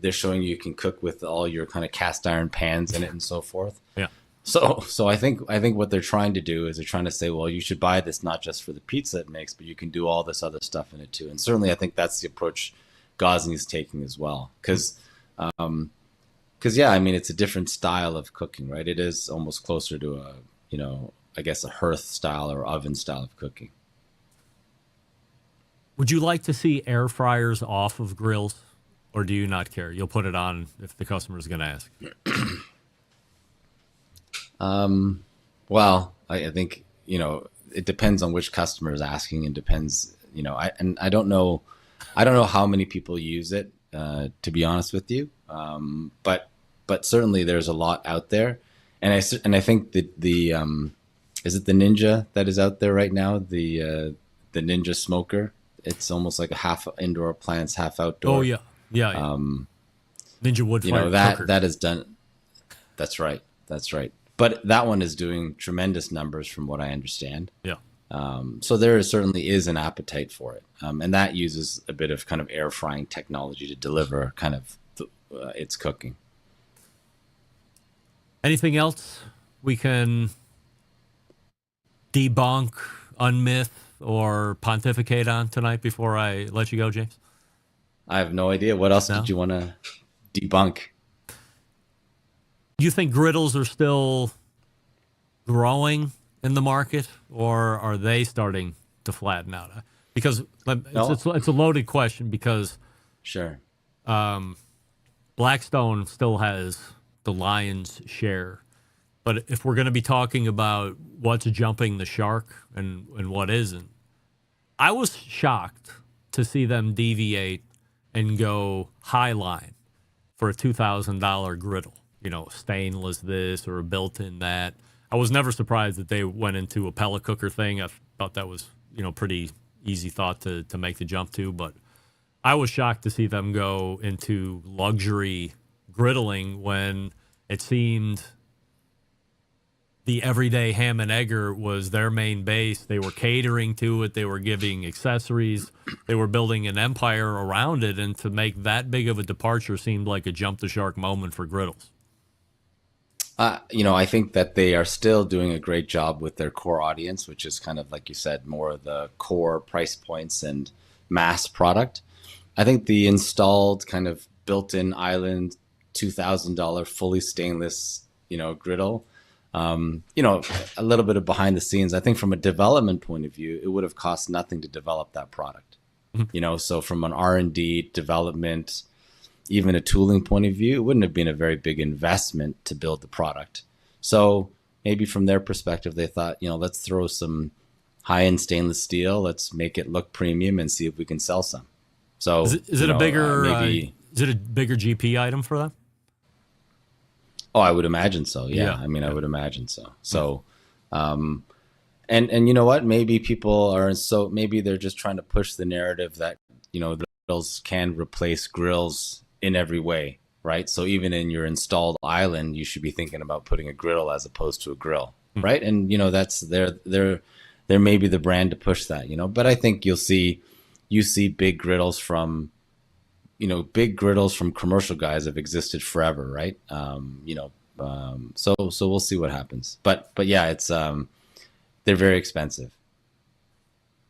they're showing you can cook with all your kind of cast iron pans in it and so forth. Yeah. So I think what they're trying to do is they're trying to say, well, you should buy this not just for the pizza it makes, but you can do all this other stuff in it too. And certainly I think that's the approach Gosni's taking as well. Because yeah, I mean, it's a different style of cooking, right? It is almost closer to I guess a hearth style or oven style of cooking. Would you like to see air fryers off of grills, or do you not care? You'll put it on if the customer is going to ask. Well, I think, it depends on which customer is asking, and depends, I don't know how many people use it, to be honest with you. But certainly there's a lot out there. And I think that is it the Ninja that is out there right now? The Ninja smoker. It's almost like a half indoor appliance, half outdoor. Oh yeah. Ninja wood fire cooker. That is done. That's right. But that one is doing tremendous numbers from what I understand. Yeah. So there certainly is an appetite for it, and that uses a bit of kind of air frying technology to deliver kind of its cooking. Anything else we can debunk, unmyth, or pontificate on tonight before I let you go, James? I have no idea. What else did you want to debunk? Do you think griddles are still growing in the market, or are they starting to flatten out? Because it's a loaded question because sure, Blackstone still has the lion's share. But if we're going to be talking about what's jumping the shark and what isn't, I was shocked to see them deviate and go high line for a $2,000 griddle. You know, stainless this or a built-in that. I was never surprised that they went into a pellet cooker thing. I thought that was, pretty easy thought to make the jump to. But I was shocked to see them go into luxury griddling when it seemed the everyday ham and egger was their main base. They were catering to it. They were giving accessories. They were building an empire around it. And to make that big of a departure seemed like a jump the shark moment for griddles. I think that they are still doing a great job with their core audience, which is kind of, like you said, more of the core price points and mass product. I think the installed kind of built-in island $2,000 fully stainless, griddle, a little bit of behind the scenes. I think from a development point of view, it would have cost nothing to develop that product. Mm-hmm. So from an R&D development, even a tooling point of view, it wouldn't have been a very big investment to build the product. So maybe from their perspective, they thought, let's throw some high-end stainless steel. Let's make it look premium and see if we can sell some. So is it a bigger GP item for them? Oh, I would imagine so. Yeah. I would imagine so. So, and you know what? Maybe maybe they're just trying to push the narrative that, the grills can replace grills in every way, right? So even in your installed island, you should be thinking about putting a griddle as opposed to a grill, right? And that's they're maybe the brand to push that, But I think you see big griddles from commercial guys have existed forever, right? So we'll see what happens. But yeah, it's they're very expensive.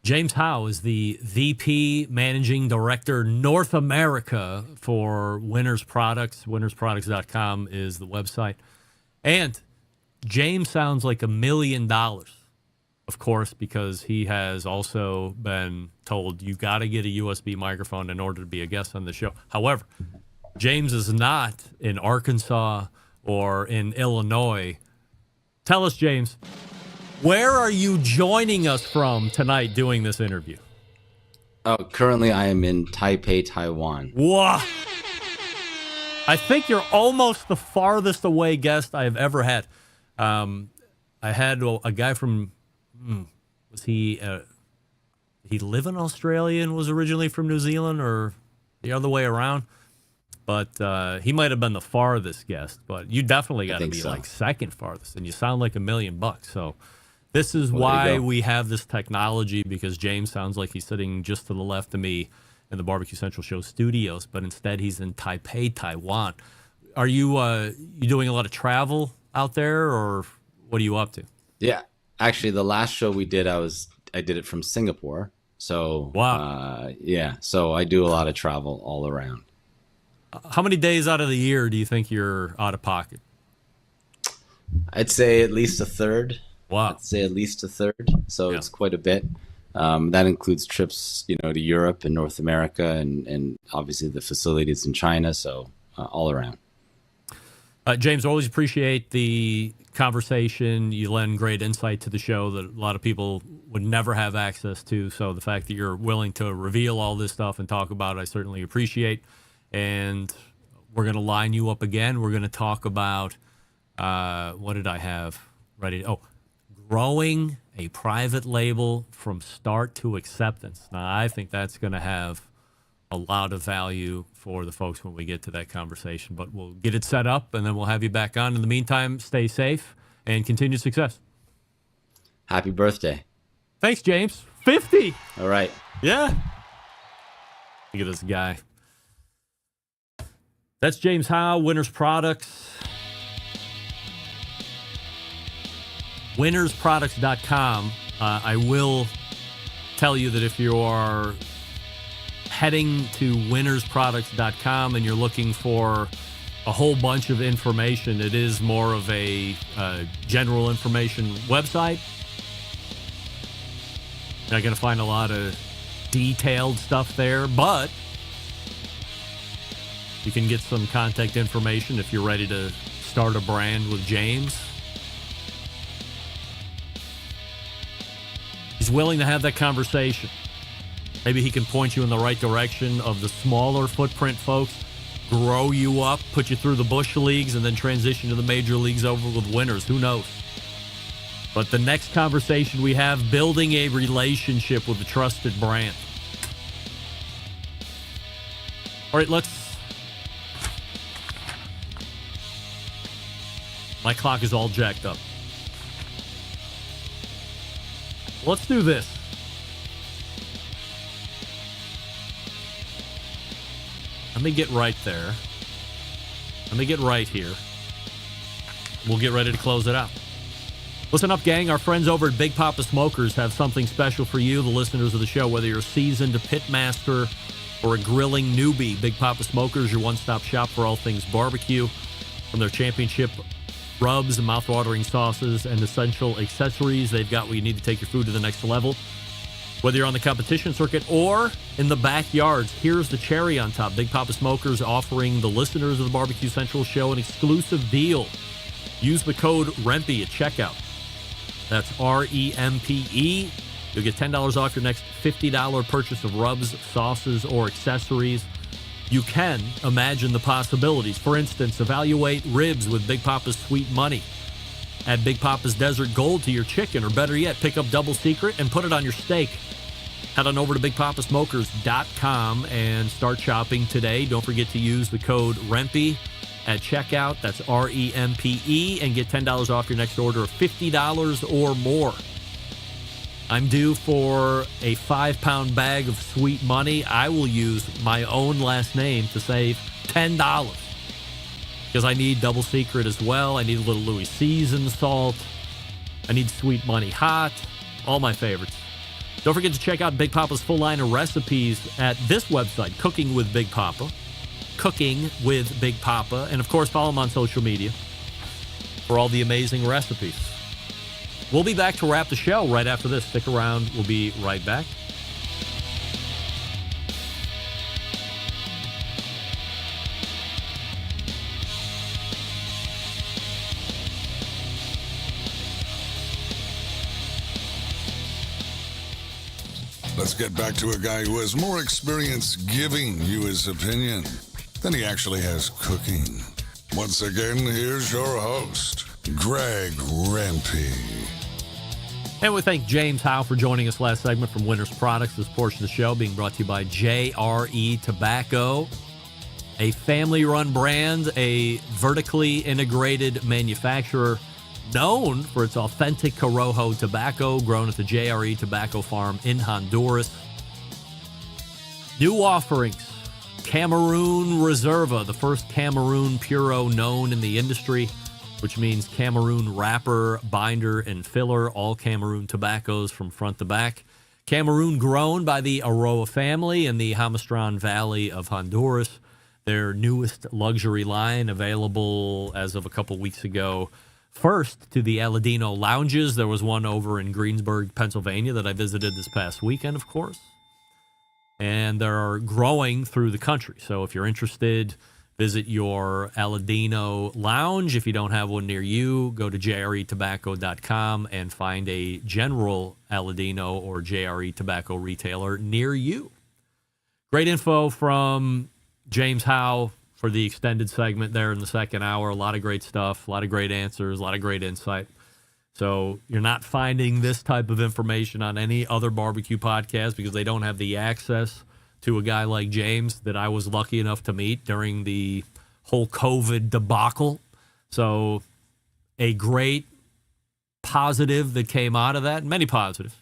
James Howe is the VP Managing Director North America for Winners Products. WinnersProducts.com is the website. And James sounds like $1 million, of course, because he has also been told you got to get a USB microphone in order to be a guest on the show. However, James is not in Arkansas or in Illinois. Tell us, James, where are you joining us from tonight doing this interview? Oh, currently I am in Taipei, Taiwan. Wow. I think you're almost the farthest away guest I've ever had. I had a guy from, was he live in Australia and was originally from New Zealand or the other way around? But he might have been the farthest guest, but you definitely got to be like second farthest, and you sound like $1 million. So this is why we have this technology, because James sounds like he's sitting just to the left of me in the BBQ Central Show studios, but instead he's in Taipei, Taiwan. Are you doing a lot of travel out there, or what are you up to? Yeah, actually, the last show we did, I did it from Singapore. So wow, so I do a lot of travel all around. How many days out of the year do you think you're out of pocket? I'd say at least a third. Wow. I'd say at least a third. So it's quite a bit. That includes trips, to Europe and North America and obviously the facilities in China. So all around. James, always appreciate the conversation. You lend great insight to the show that a lot of people would never have access to. So the fact that you're willing to reveal all this stuff and talk about it, I certainly appreciate. And we're going to line you up again. We're going to talk about, what did I have ready? Growing a private label from start to acceptance. Now, I think that's going to have a lot of value for the folks when we get to that conversation. But we'll get it set up, and then we'll have you back on. In the meantime, stay safe and continued success. Happy birthday. Thanks, James. 50. All right. Yeah. Look at this guy. That's James Howe, Winners Products. WinnersProducts.com. I will tell you that if you are heading to WinnersProducts.com and you're looking for a whole bunch of information. It is more of a general information website. You're not going to find a lot of detailed stuff there, but you can get some contact information if you're ready to start a brand with James. He's willing to have that conversation. Maybe he can point you in the right direction of the smaller footprint folks, grow you up, put you through the bush leagues, and then transition to the major leagues over with winners. Who knows? But the next conversation we have, building a relationship with a trusted brand. All right, my clock is all jacked up. Let's do this. Let me get right there. Let me get right here. We'll get ready to close it out. Listen up, gang. Our friends over at Big Papa Smokers have something special for you, the listeners of the show. Whether you're a seasoned pitmaster or a grilling newbie, Big Papa Smokers, your one-stop shop for all things barbecue. From their championship rubs and mouth-watering sauces and essential accessories, they've got what you need to take your food to the next level. Whether you're on the competition circuit or in the backyards, here's the cherry on top. Big Papa Smokers offering the listeners of the BBQ Central Show an exclusive deal. Use the code REMPE at checkout. That's REMPE. You'll get $10 off your next $50 purchase of rubs, sauces, or accessories. You can imagine the possibilities. For instance, evaluate ribs with Big Papa's Sweet Money. Add Big Papa's Desert Gold to your chicken, or better yet, pick up Double Secret and put it on your steak. Head on over to BigPapaSmokers.com and start shopping today. Don't forget to use the code REMPE at checkout. That's REMPE, and get $10 off your next order of $50 or more. I'm due for a 5-pound bag of Sweet Money. I will use my own last name to save $10 because I need Double Secret as well. I need a little Louis seasoned salt. I need Sweet Money hot. All my favorites. Don't forget to check out Big Papa's full line of recipes at this website, Cooking with Big Papa. Cooking with Big Papa. And, of course, follow him on social media for all the amazing recipes. We'll be back to wrap the show right after this. Stick around. We'll be right back. Let's get back to a guy who has more experience giving you his opinion than he actually has cooking. Once again, here's your host, Greg Rempe. And we thank James Howe for joining us last segment from Winners Products. This portion of the show being brought to you by JRE Tobacco, a family-run brand, a vertically integrated manufacturer known for its authentic Corojo tobacco grown at the JRE Tobacco Farm in Honduras. New offerings. Cameroon Reserva, the first Cameroon Puro known in the industry, which means Cameroon wrapper, binder, and filler, all Cameroon tobaccos from front to back. Cameroon grown by the Aroa family in the Jamastran Valley of Honduras. Their newest luxury line, available as of a couple weeks ago, first to the Aladino lounges. There was one over in Greensburg, Pennsylvania that I visited this past weekend, of course. And they're growing through the country. So if you're interested, visit your Aladino lounge. If you don't have one near you, go to jretobacco.com and find a general Aladino or JRE tobacco retailer near you. Great info from James Howe for the extended segment there in the second hour. A lot of great stuff, a lot of great answers, a lot of great insight. So you're not finding this type of information on any other barbecue podcast because they don't have the access to a guy like James that I was lucky enough to meet during the whole COVID debacle. So a great positive that came out of that, many positives.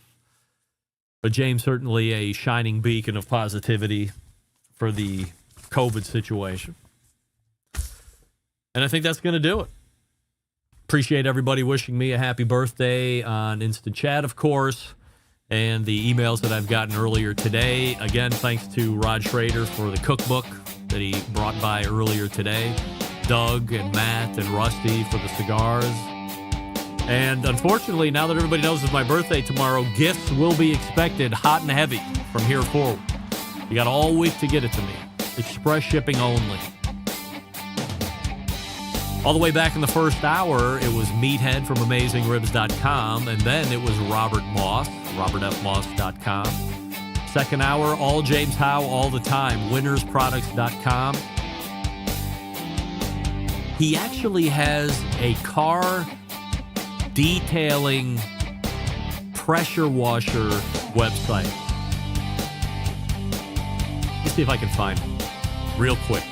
But James certainly a shining beacon of positivity for the COVID situation. And I think that's going to do it. Appreciate everybody wishing me a happy birthday on Instant Chat, of course, and the emails that I've gotten earlier today. Again, thanks to Rod Schrader for the cookbook that he brought by earlier today. Doug and Matt and Rusty for the cigars. And unfortunately, now that everybody knows it's my birthday tomorrow, gifts will be expected hot and heavy from here forward. You got all week to get it to me. Express shipping only. All the way back in the first hour, it was Meathead from AmazingRibs.com, and then it was Robert Moss, RobertFMoss.com. Second hour, all James Howe, all the time, WinnersProducts.com. He actually has a car detailing pressure washer website. Let's see if I can find it real quick.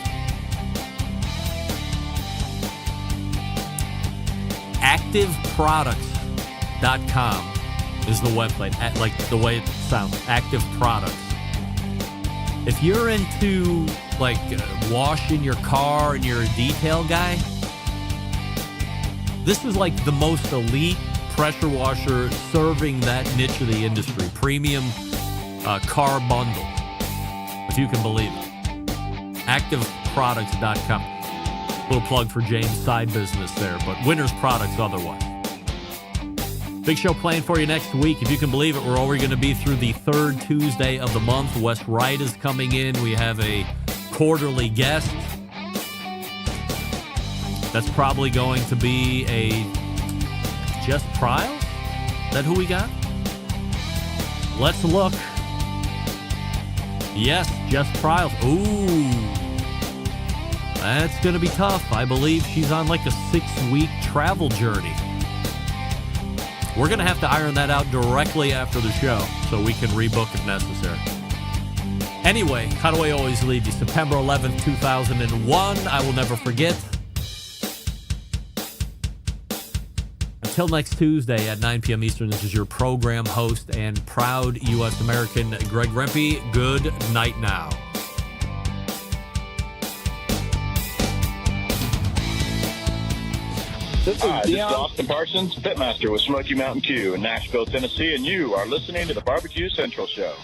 ActiveProducts.com is the website, like the way it sounds, Active Products. If you're into like washing your car and you're a detail guy, this is like the most elite pressure washer serving that niche of the industry. Premium car bundle, if you can believe it. ActiveProducts.com. Little plug for James' side business there, but Winners Products otherwise. Big show planned for you next week. If you can believe it, we're already going to be through the third Tuesday of the month. Wes Wright is coming in. We have a quarterly guest. That's probably going to be a Just Pryles? Is that who we got? Let's look. Yes, Just Pryles. Ooh. That's going to be tough. I believe she's on like a 6-week travel journey. We're going to have to iron that out directly after the show so we can rebook if necessary. Anyway, how do I always leave you? September 11th, 2001. I will never forget. Until next Tuesday at 9 p.m. Eastern, this is your program host and proud U.S. American, Greg Rempe. Good night now. This is Austin Parsons, Pitmaster with Smoky Mountain Q in Nashville, Tennessee, and you are listening to the BBQ Central Show.